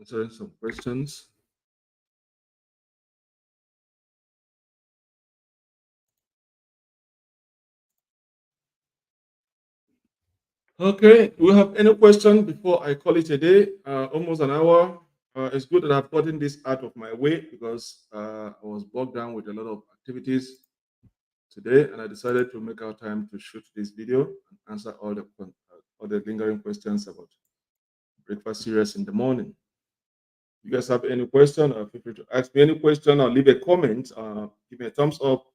answering some questions. Okay, do we have any question before I call it a day? Almost an hour. It's good that I've gotten this out of my way because I was bogged down with a lot of activities today, and I decided to make our time to shoot this video and answer all the lingering questions about breakfast cereals in the morning. You guys have any question, feel free to ask me any question or leave a comment. Give me a thumbs up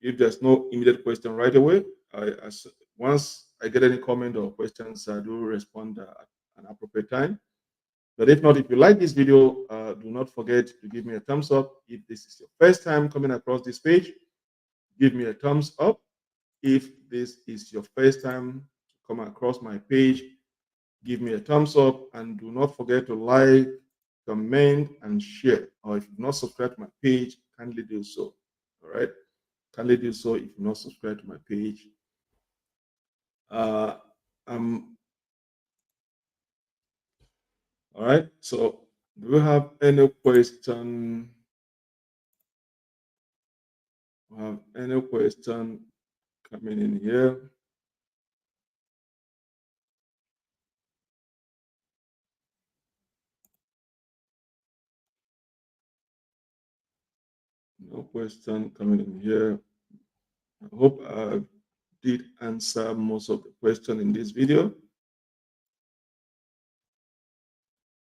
if there's no immediate question right away. Once I get any comment or questions, I do respond at an appropriate time. But if not, if you like this video, do not forget to give me a thumbs up. If this is your first time coming across this page, give me a thumbs up. If this is your first time to come across my page, give me a thumbs up, and do not forget to like, comment, and share. Or if you've not subscribed to my page, kindly do so. All right, kindly do so if you've not subscribed to my page. Uh, um, all right. So, do we have any question? Have any question coming in here? No question coming in here. I hope I did answer most of the question in this video.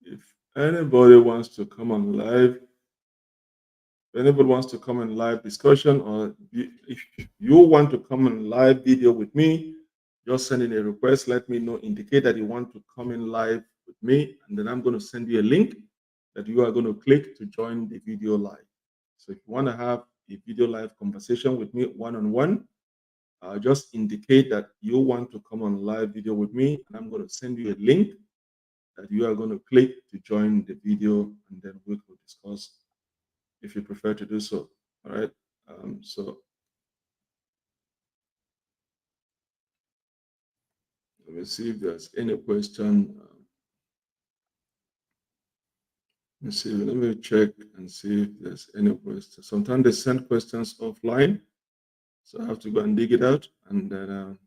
If anybody wants to come on live, if anybody wants to come on live discussion, or if you want to come on live video with me, just send in a request. Let me know, indicate that you want to come in live with me, and then I'm going to send you a link that you are going to click to join the video live. So if you want to have a video live conversation with me one-on-one, just indicate that you want to come on live video with me, and I'm going to send you a link that you are going to click to join the video, and then we will discuss if you prefer to do so. All right. So let me see if there's any question. Let me see. Let me check and see if there's any question. Sometimes they send questions offline, so I have to go and dig it out, and then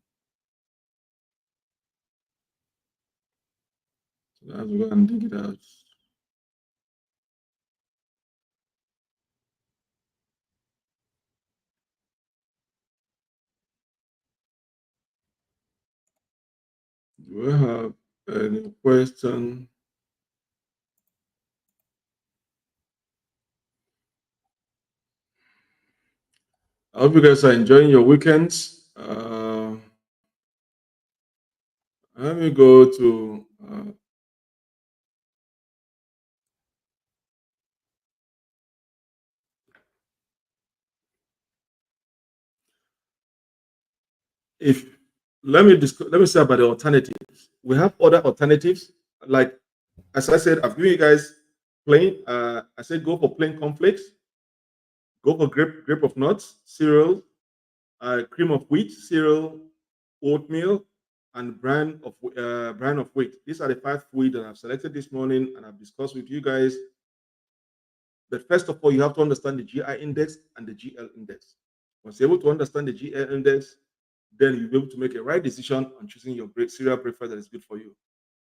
so I have to go and dig it out. Do I have any question? I hope you guys are enjoying your weekends. Let me go to if let me say about the alternatives. We have other alternatives. Like as I said, I've given you guys plain. I said go for plain cornflakes, go for grape of nuts, cereal, cream of wheat, cereal, oatmeal, and bran of wheat. These are the 5 foods that I've selected this morning and I've discussed with you guys. But first of all, you have to understand the GI index and the GL index. Once you're able to understand the GL index, then you'll be able to make a right decision on choosing your cereal breakfast that is good for you.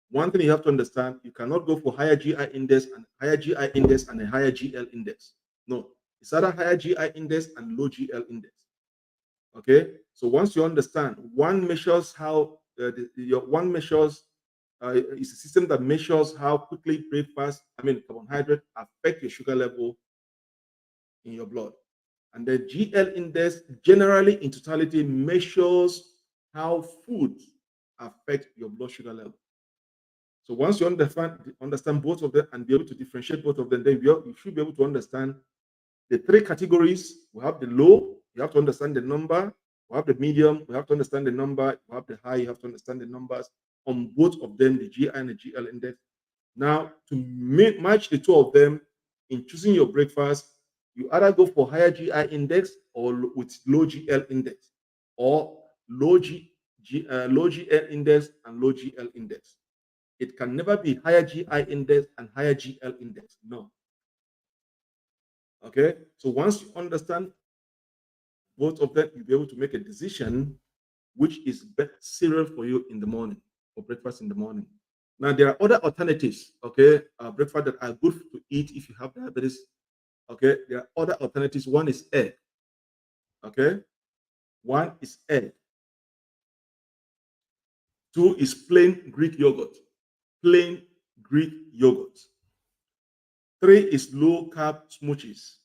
One thing you have to understand, you cannot go for higher GI index and a higher GL index. No, it's either higher GI index and low GL index. Okay, so once you understand, one measures how one measures is a system that measures how quickly carbohydrate affect your sugar level in your blood. And the GL index generally in totality measures how food affect your blood sugar level. So once you understand both of them and be able to differentiate both of them, then you should be able to understand the 3 categories. We have the low, you have to understand the number. We have the medium, we have to understand the number. We have the high, you have to understand the numbers on both of them, the GI and the GL index. Now, to match the 2 of them in choosing your breakfast, you either go for higher GI index or with low GL index, or low GL index and low GL index. It can never be higher GI index and higher GL index. No. Okay. So once you understand both of them, you'll be able to make a decision which is best cereal for you in the morning or breakfast in the morning. Now there are other alternatives, okay, breakfast that are good to eat if you have diabetes. Okay, there are other alternatives. One is egg. Okay, one is egg. Two is plain Greek yogurt. Plain Greek yogurt. Three is low carb smoothies.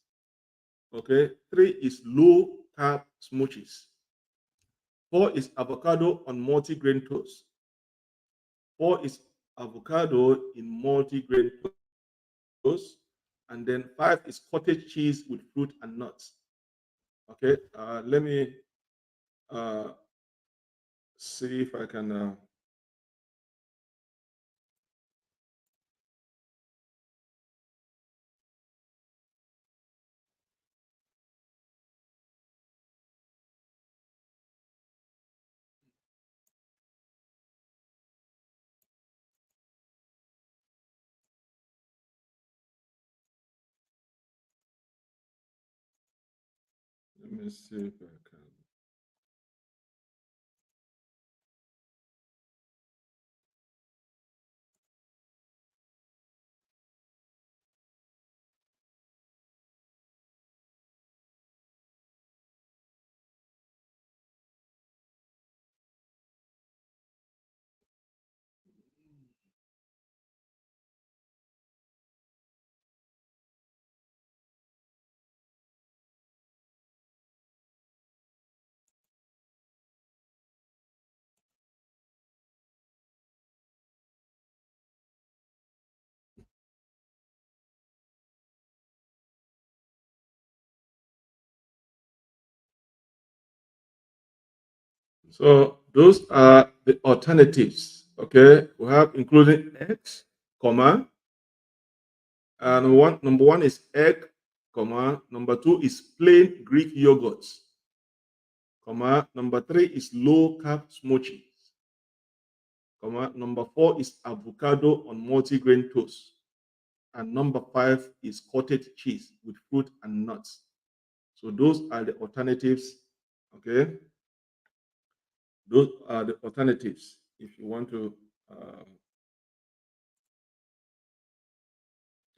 Okay, three is low carb smoothies. Four is avocado on multi-grain toast. Four is avocado in multi-grain toast. And then five is cottage cheese with fruit and nuts. Okay, let me see if I can. Let me see if I can. So those are the alternatives. Okay, we have including eggs, comma, and number one is egg, comma. Number two is plain Greek yogurt, comma. Number three is low carb smoothies, comma. Number four is avocado on multi-grain toast, and number five is cottage cheese with fruit and nuts. So those are the alternatives. Okay, those are the alternatives if you want to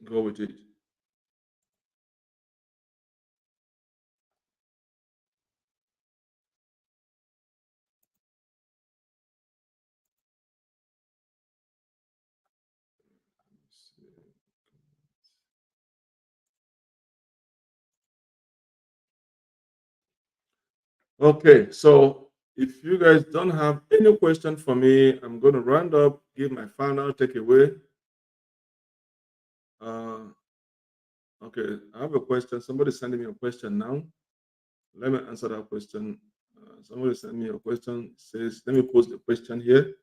go with it. Okay, so if you guys don't have any question for me, I'm going to round up, give my final takeaway. Okay, I have a question. Somebody sending me a question now. Let me answer that question. Somebody sent me a question. Says, let me post the question here.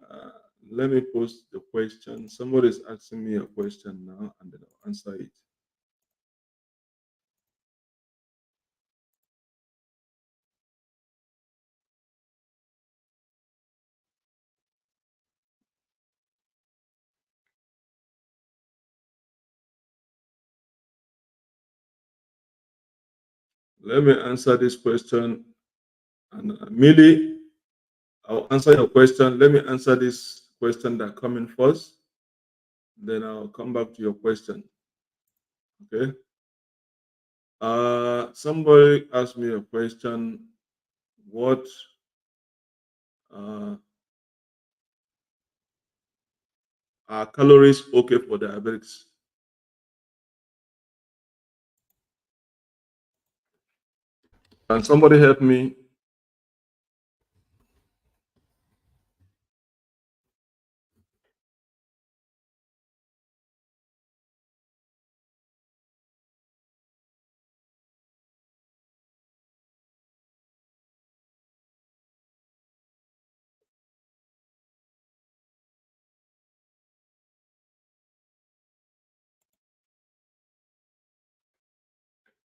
Uh, let me post the question. Somebody is asking me a question now, and then I'll answer it. Let me answer this question. And Millie, I'll answer your question. Let me answer this question that coming first. Then I'll come back to your question. Okay. Somebody asked me a question. What are calories okay for diabetics? Can somebody help me?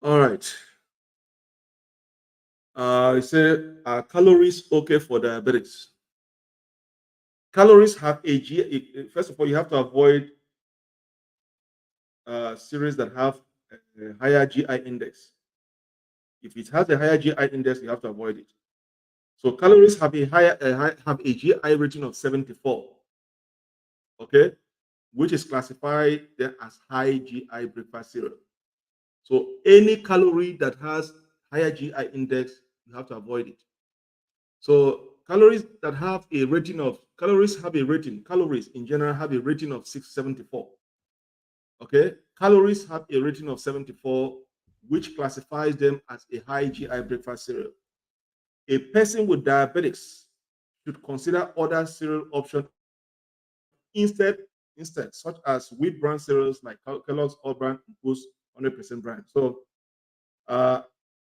All right. I say, are calories okay for diabetics? Calories have first of all, you have to avoid series that have a higher GI index. If it has a higher GI index, you have to avoid it. So calories have have a GI rating of 74, okay, which is classified then as high GI breakfast cereal. So any calorie that has higher GI index, you have to avoid it. So calories in general have a rating of 674. Okay, calories have a rating of 74, which classifies them as a high GI breakfast cereal. A person with diabetics should consider other cereal options instead, such as wheat bran cereals like Kellogg's All Bran and Boost 100% bran. Uh,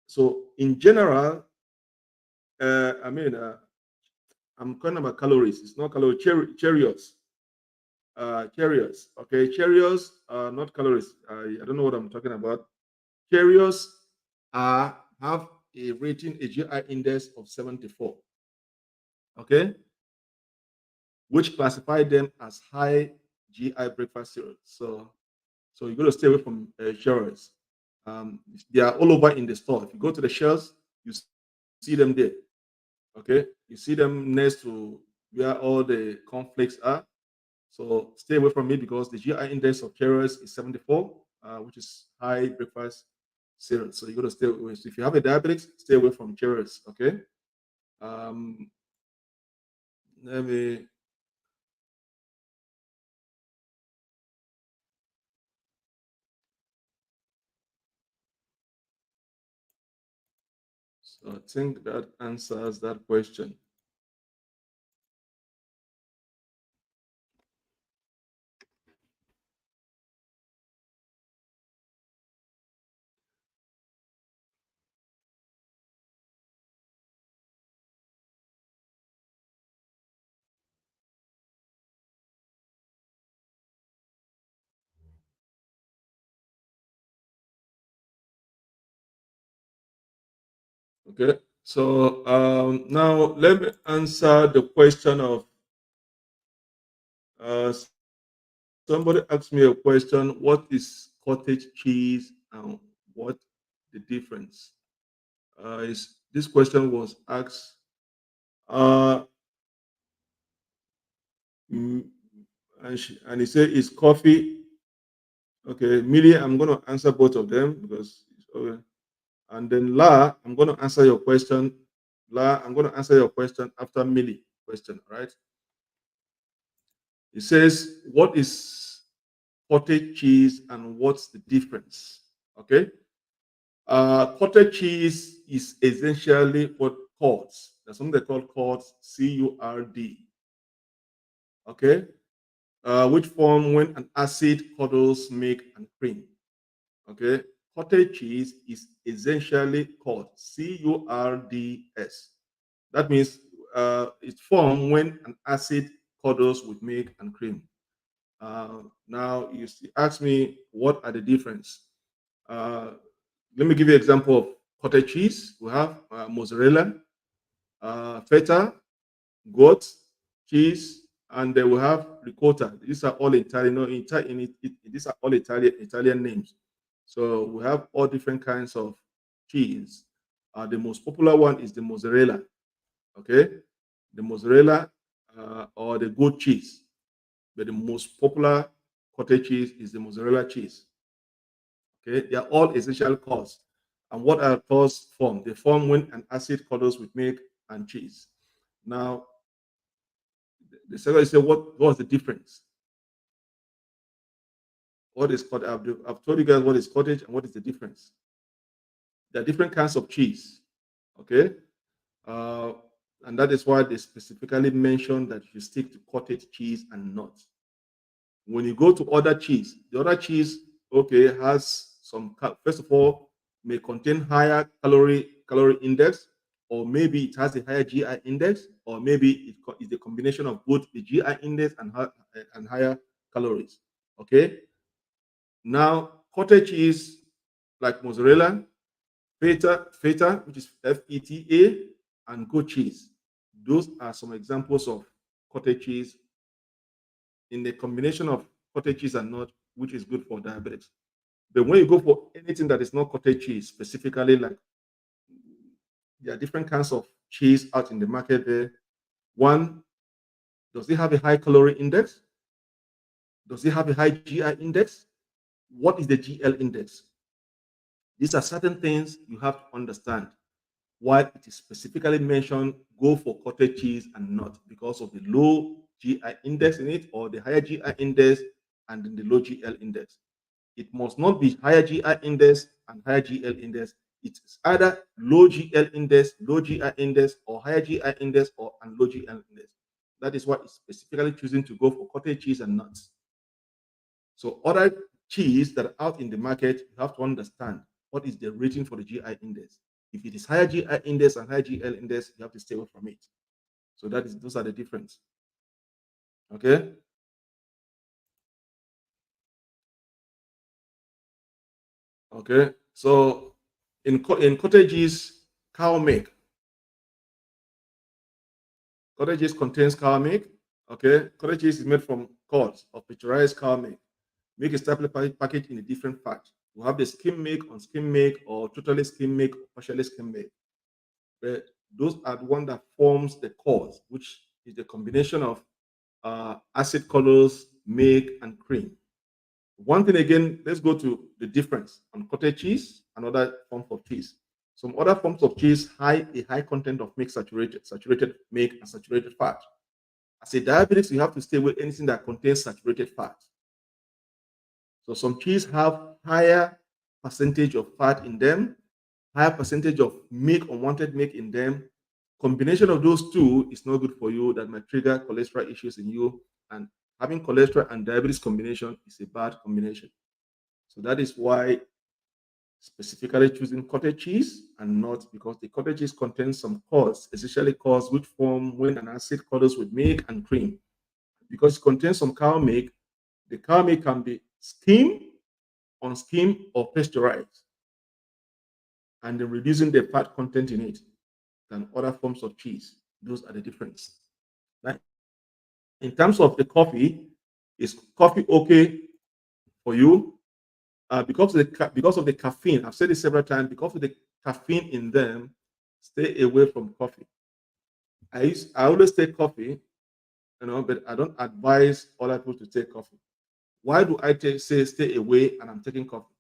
so in general, I mean, I'm talking about calories. It's not calories. Cheerios. Cheerios. Okay, Cheerios, not calories. I don't know what I'm talking about. Cheerios have a rating, a GI index of 74. Okay, which classify them as high GI breakfast cereals. So you got to stay away from Cheerios. They are all over in the store. If you go to the shelves, you see them there. Okay, you see them next to where all the cornflakes are. So stay away from it because the GI index of Cheerios is 74, which is high breakfast cereal. So you got to stay away. So if you have a diabetic, stay away from Cheerios. Okay. Um, let me. So I think that answers that question. Okay. So now let me answer the question of uh, somebody asked me a question. What is cottage cheese and what the difference? This question was asked. Uh, mm, and he said, "Is coffee okay?" Millie, I'm going to answer both of them because it's okay. And then La, I'm going to answer your question. La, I'm going to answer your question after Millie question. Right? It says, "What is cottage cheese and what's the difference?" Okay. Cottage cheese is essentially what curds. There's something they call curds, CURD. Okay. Which form when an acid curdles milk and cream. Okay. Cottage cheese is essentially called CURDS. That means it's formed when an acid curdles with milk and cream. Now ask me what are the difference. Uh, Let me give you an example of cottage cheese. We have mozzarella, feta, goat cheese, and then we have ricotta. These are all Italian. No, these are all Italian names. So we have all different kinds of cheese. The most popular one is the mozzarella. Okay, the mozzarella or the goat cheese. But the most popular cottage cheese is the mozzarella cheese. Okay, they are all essential cause. And what are cause form? They form when an acid curdles with milk and cheese. Now, the second is say, what's the difference? What is cottage? I've told you guys what is cottage and what is the difference. There are different kinds of cheese. Okay, uh, and that is why they specifically mention that you stick to cottage cheese and not. When you go to other cheese, the other cheese, okay, has some, first of all, may contain higher calorie index, or maybe it has a higher GI index, or maybe it's a combination of both the GI index and higher calories. Okay. Now, cottage cheese like mozzarella, feta, which is FETA, and goat cheese. Those are some examples of cottage cheese in the combination of cottage cheese and nut, which is good for diabetics. But when you go for anything that is not cottage cheese, specifically, like there are different kinds of cheese out in the market there. One, does it have a high calorie index? Does it have a high GI index? What is the GL index? These are certain things you have to understand why it is specifically mentioned go for cottage cheese and not because of the low GI index in it or the higher GI index and then the low GL index. It must not be higher GI index and higher GL index. It is either low GL index, low GI index, or higher GI index or and low GL index. That is why it's specifically choosing to go for cottage cheese and nuts. So other cheese that are out in the market, you have to understand what is the rating for the GI index. If it is higher GI index and higher GL index, you have to stay away from it. So those are the difference. Okay. Okay. So in cottages, cow milk. Cottage cheese contains cow milk. Okay. Cottage cheese is made from curds of pasteurized cow milk. Milk is typically packaged in a different fat. We have the skim milk, unskim milk, or totally skim milk, or partially skim milk. But those are the one that forms the curds, which is the combination of acid colors, milk, and cream. One thing again, let's go to the difference on cottage cheese and other forms of cheese. Some other forms of cheese high a high content of milk saturated milk and saturated fat. As a diabetic, you have to stay with anything that contains saturated fat. So some cheese have higher percentage of fat in them, higher percentage of milk, unwanted milk in them. Combination of those two is not good for you. That might trigger cholesterol issues in you. And having cholesterol and diabetes combination is a bad combination. So that is why specifically choosing cottage cheese and not because the cottage cheese contains some curds, essentially curds which form when an acid curdles with milk and cream. Because it contains some cow milk, the cow milk can be skimmed, unskimmed, or pasteurized, and then reducing the fat content in it than other forms of cheese. Those are the difference. Now, in terms of the coffee, is coffee okay for you? Because of the caffeine, I've said it several times. Because of the caffeine in them, stay away from coffee. I always take coffee, but I don't advise other people to take coffee. Why do I say stay away and I'm taking coffee?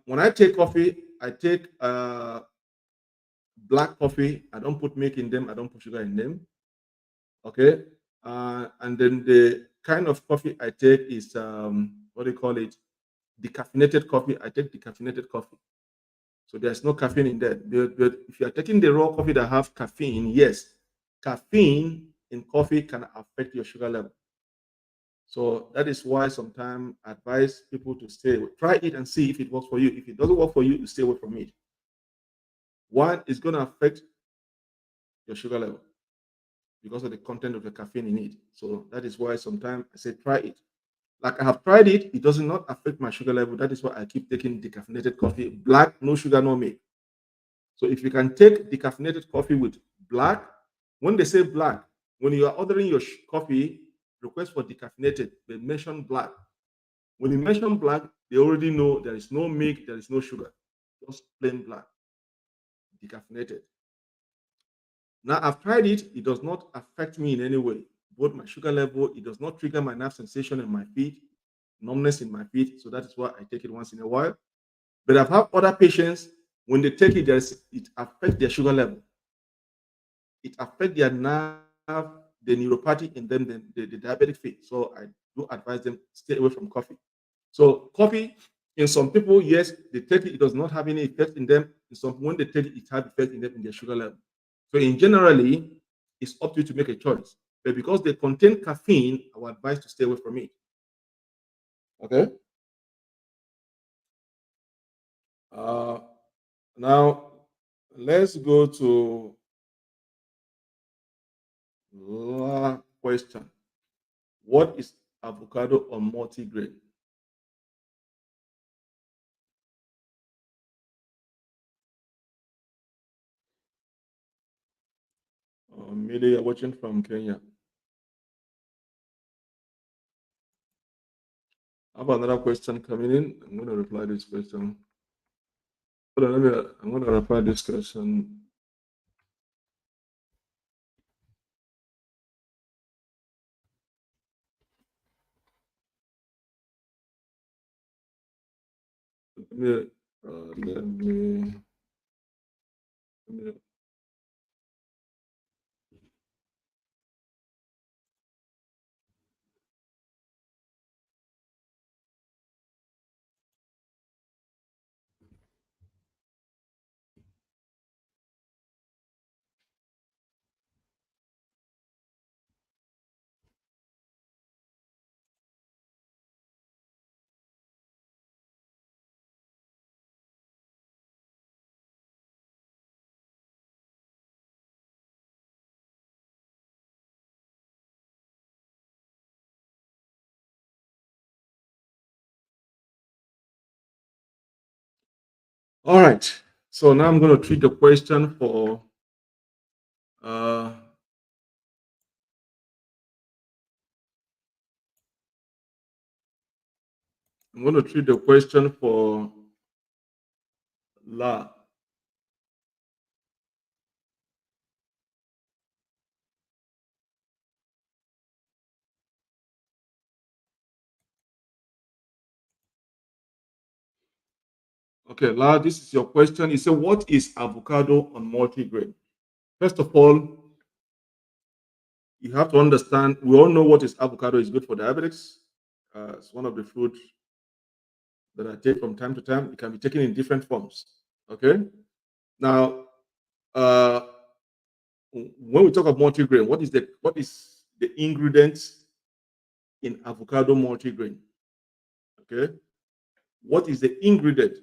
When I take coffee, I take black coffee. I don't put milk in them. I don't put sugar in them. Okay. And then the kind of coffee I take is what do you call it? Decaffeinated coffee. I take decaffeinated coffee. So there's no caffeine in that. But if you are taking the raw coffee that have caffeine, yes, caffeine in coffee can affect your sugar level. So that is why sometimes I advise people to stay away. Try it and see if it works for you. If it doesn't work for you, you stay away from it. One is going to affect your sugar level because of the content of the caffeine in it. So that is why sometimes I say try it. Like I have tried it, it does not affect my sugar level. That is why I keep taking decaffeinated coffee, black, no sugar, no milk. So if you can take decaffeinated coffee with black, when they say black, when you are ordering your coffee, request for decaffeinated, they mention black. When you mention black, they already know there is no milk, there is no sugar, just plain black, decaffeinated. Now I've tried it, it does not affect me in any way. Both my sugar level, it does not trigger my nerve sensation in my feet, numbness in my feet. So that is why I take it once in a while. But I've had other patients when they take it, it affects their sugar level. It affects their nerve, the neuropathy in them, the diabetic feet. So I do advise them stay away from coffee. So coffee, in some people, yes, they take it, it does not have any effect in them. In some, when they take it, it has effect in them in their sugar level. So in generally, it's up to you to make a choice. But because they contain caffeine, I would advise to stay away from it. Okay. Uh, Now let's go to the question. What is avocado or multigrain? Mili, you're watching from Kenya. I have another question coming in. I'm going to reply this question. Hold on, I'm going to reply this question. Let me, uh, let me, let me All right. So now I'm going to treat the question for uh, I'm going to treat the question for La. Okay, La, this is your question. You say, what is avocado on multigrain? First of all, you have to understand, we all know what is avocado is good for diabetics. It's one of the fruits that I take from time to time. It can be taken in different forms. Okay. Now, uh, when we talk of multigrain, what is the ingredients in avocado multigrain? Okay. What is the ingredient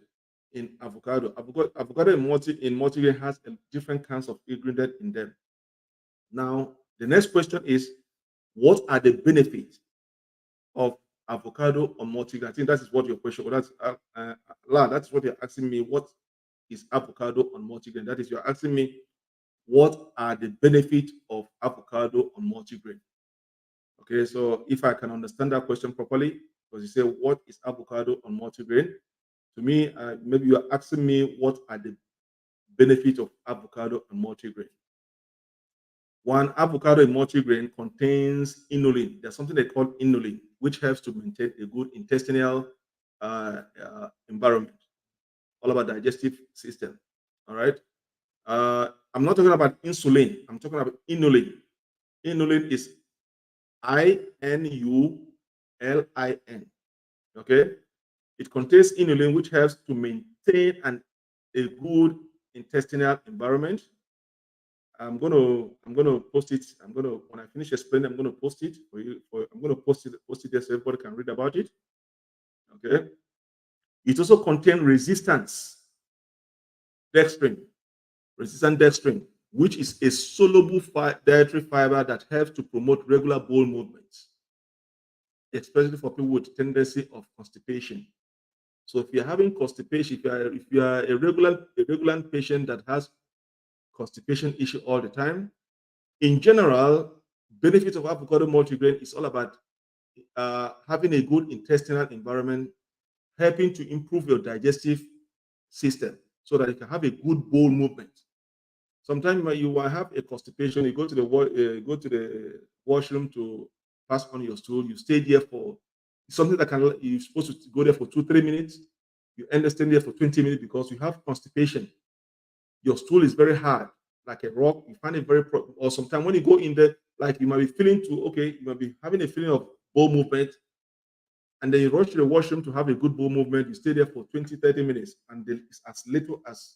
in avocado? Avocado in multigrain has different kinds of ingredient in them. Now, the next question is, what are the benefits of avocado on multigrain? I think that is what your question. That's what you're asking me. What is avocado on multigrain? That is, you're asking me what are the benefits of avocado on multigrain. Okay, so if I can understand that question properly, because you say what is avocado on multigrain, to me, maybe you're asking me what are the benefits of avocado on multigrain. One, avocado in multigrain contains inulin. There's something they call inulin, which helps to maintain a good intestinal environment, all about digestive system. All right. I'm not talking about insulin. I'm talking about inulin. Inulin is INULIN. Okay. It contains inulin, which helps to maintain a good intestinal environment. I'm gonna post it. When I finish explaining, I'm gonna post it for you. I'm gonna post it there so everybody can read about it. Okay. It also contains dextrin, resistant dextrin, which is a soluble dietary fiber that helps to promote regular bowel movements, especially for people with tendency of constipation. So if you're having constipation, if you are a regular patient that has constipation issue all the time, in general, benefits of avocado multigrain is all about having a good intestinal environment, helping to improve your digestive system so that you can have a good bowel movement. Sometimes when you have a constipation, you go to the washroom to pass on your stool. You stay there for something that can you're supposed to go there for 2 3 minutes. You end up staying there for 20 minutes because you have constipation. Your stool is very hard, like a rock. You find it or sometimes when you go in there, like you might be feeling you might be having a feeling of bowel movement, and then you rush to the washroom to have a good bowel movement. You stay there for 20 30 minutes, and then it's as little as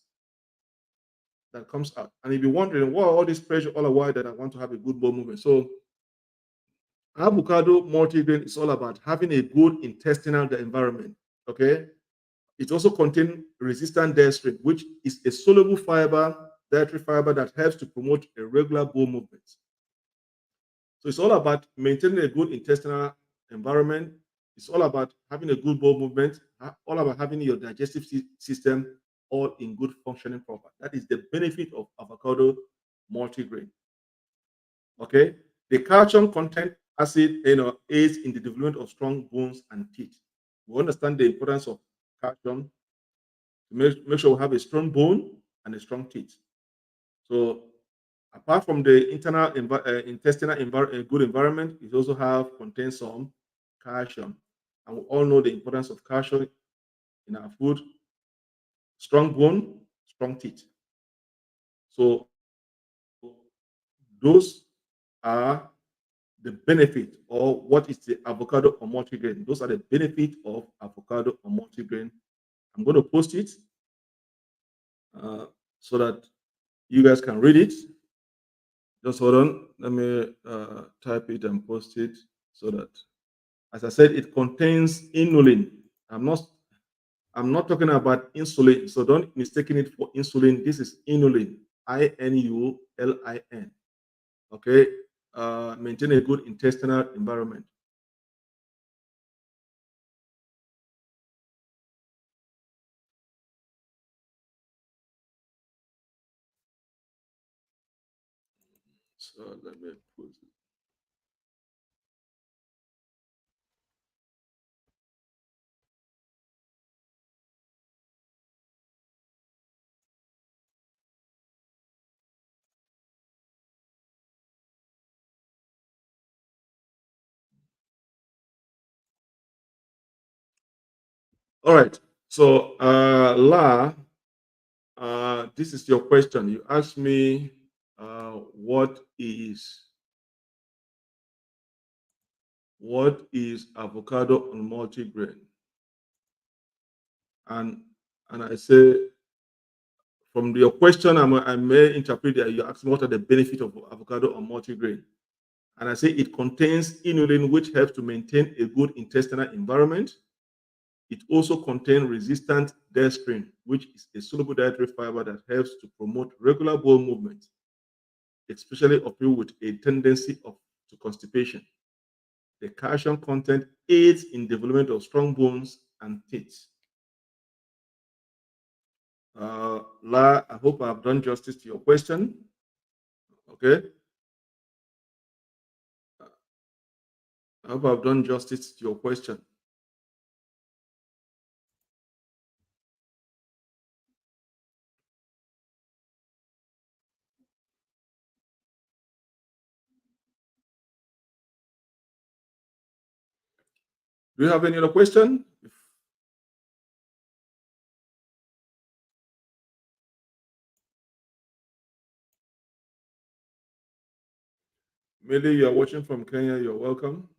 that comes out. And you'll be wondering, what all this pressure all the while that I want to have a good bowel movement? So avocado multigrain is all about having a good intestinal environment. Okay. It also contains resistant dextrin, which is a soluble dietary fiber that helps to promote a regular bowel movement. So it's all about maintaining a good intestinal environment. It's all about having a good bowel movement, all about having your digestive system all in good functioning proper. That is the benefit of avocado multigrain. Okay, the calcium content acid, aids in the development of strong bones and teeth. We understand the importance of calcium to make sure we have a strong bone and a strong teeth. So apart from the intestinal good environment, it also have contains some calcium, and we all know the importance of calcium in our food. Strong bone, strong teeth. So those are the benefit, or what is the avocado or multigrain. Those are the benefit of avocado or multigrain. I'm going to post it uh, so that you guys can read it. Just hold on. Let me type it and post it so that, as I said, it contains inulin. I'm not I'm not talking about insulin, so don't mistaken it for insulin. This is inulin, INULIN. Okay, maintain a good intestinal environment. So let me put it. All right. So, this is your question. You asked me, what is avocado on multigrain, and I say, from your question, I may interpret that you asked what are the benefits of avocado on multigrain, and I say it contains inulin, which helps to maintain a good intestinal environment. It also contains resistant dextrin, which is a soluble dietary fiber that helps to promote regular bowel movement, especially of people with a tendency to constipation. The calcium content aids in development of strong bones and teeth. La, I hope I've done justice to your question. Okay. I hope I've done justice to your question. Do you have any other question? Maybe you're watching from Kenya, you're welcome.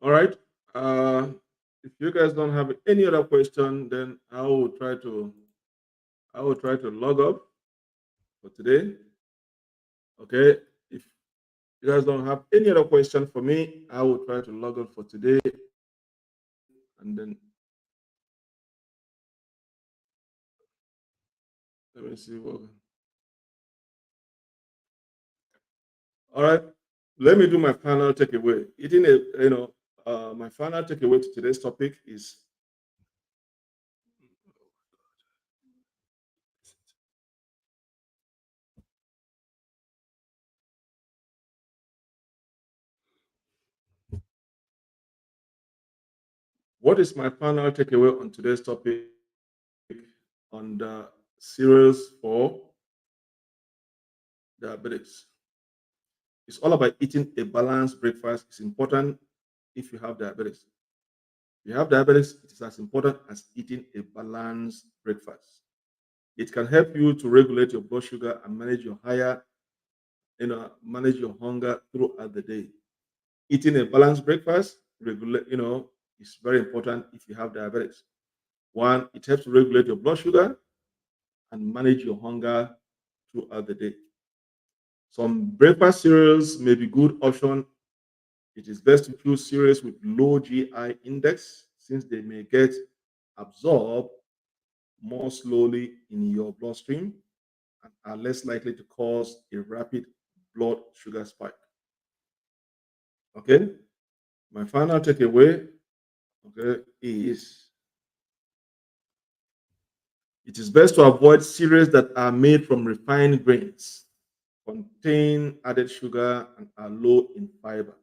All right. Uh, if you guys don't have any other question, then I will try to log up for today. Okay. If you guys don't have any other question for me, I will try to log up for today, and then let me see what. All right. Let me do my final takeaway. My final takeaway to today's topic is, what is my final takeaway on today's topic on the cereals for diabetics? It's all about eating a balanced breakfast. It's important if you have diabetes. If you have diabetes, it is as important as eating a balanced breakfast. It can help you to regulate your blood sugar and manage your hunger throughout the day. Eating a balanced breakfast is very important if you have diabetes. One, it helps to regulate your blood sugar and manage your hunger throughout the day. Some breakfast cereals may be good option. It is best to choose cereals with low GI index since they may get absorbed more slowly in your bloodstream and are less likely to cause a rapid blood sugar spike. Okay, my final takeaway, okay, is it is best to avoid cereals that are made from refined grains, contain added sugar, and are low in fiber.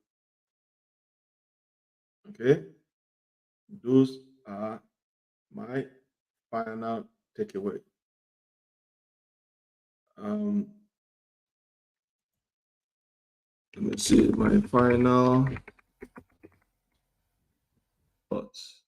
Okay, those are my final takeaway. Um, Let me see my final thoughts.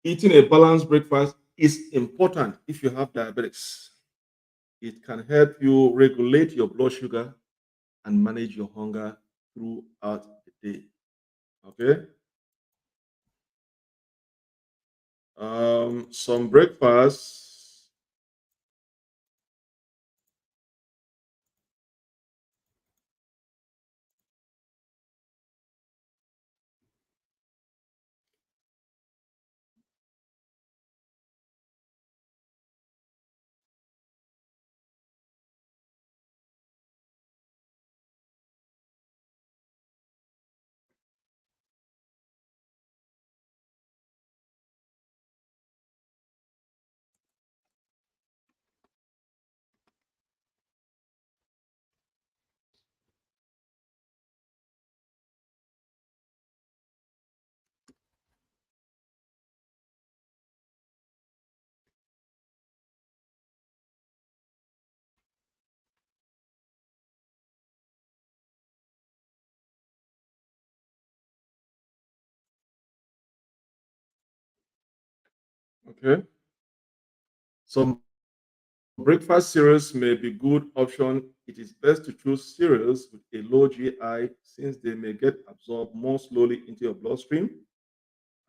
Eating a balanced breakfast is important if you have diabetes. It can help you regulate your blood sugar and manage your hunger throughout the day. Okay. Some breakfasts. Okay. Some breakfast cereals may be good option. It is best to choose cereals with a low GI since they may get absorbed more slowly into your bloodstream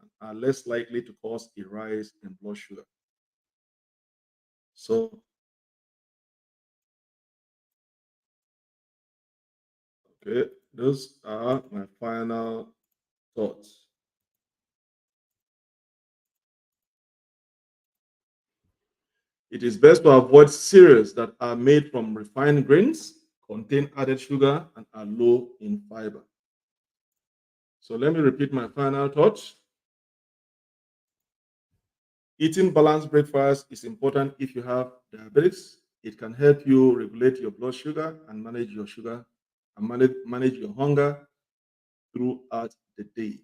and are less likely to cause a rise in blood sugar. So, okay, those are my final thoughts. It is best to avoid cereals that are made from refined grains, contain added sugar, and are low in fiber. So let me repeat my final thoughts. Eating balanced breakfast is important if you have diabetes. It can help you regulate your blood sugar and manage your sugar and manage your hunger throughout the day.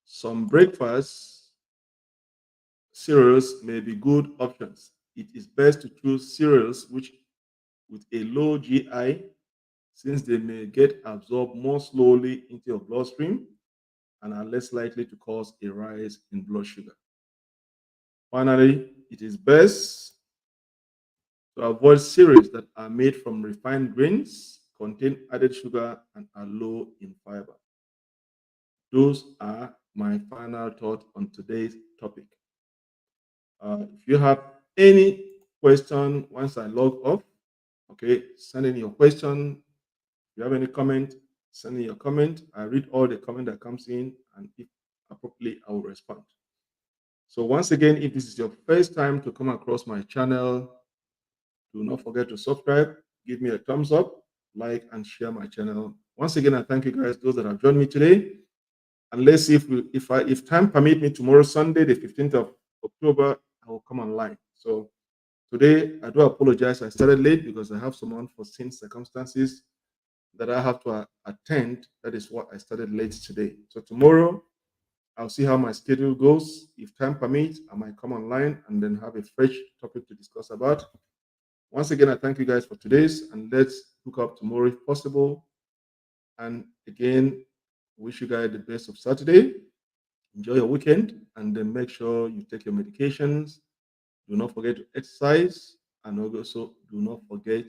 Some breakfast cereals may be good options. It is best to choose cereals which with a low GI since they may get absorbed more slowly into your bloodstream and are less likely to cause a rise in blood sugar. Finally, it is best to avoid cereals that are made from refined grains, contain added sugar, and are low in fiber. Those are my final thoughts on today's topic. If you have any question once I log off, okay, send in your question. If you have any comment, send in your comment. I read all the comment that comes in, and if appropriately, I will respond. So once again, if this is your first time to come across my channel, do not forget to subscribe, give me a thumbs up, like, and share my channel. Once again, I thank you guys, those that have joined me today. And let's see if time permit me tomorrow, Sunday, the 15th of October, I will come online. So today, I do apologize. I started late because I have some unforeseen circumstances that I have to attend. That is what I started late today. So tomorrow, I'll see how my schedule goes. If time permits, I might come online and then have a fresh topic to discuss about. Once again, I thank you guys for today's, and let's hook up tomorrow if possible. And again, wish you guys the best of Saturday. Enjoy your weekend, and then make sure you take your medications. Do not forget to exercise, and also do not forget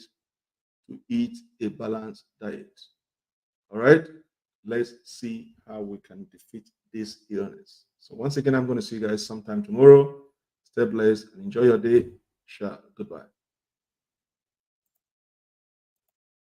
to eat a balanced diet. All right, let's see how we can defeat this illness. So, once again, I'm going to see you guys sometime tomorrow. Stay blessed and enjoy your day. Sure. Goodbye.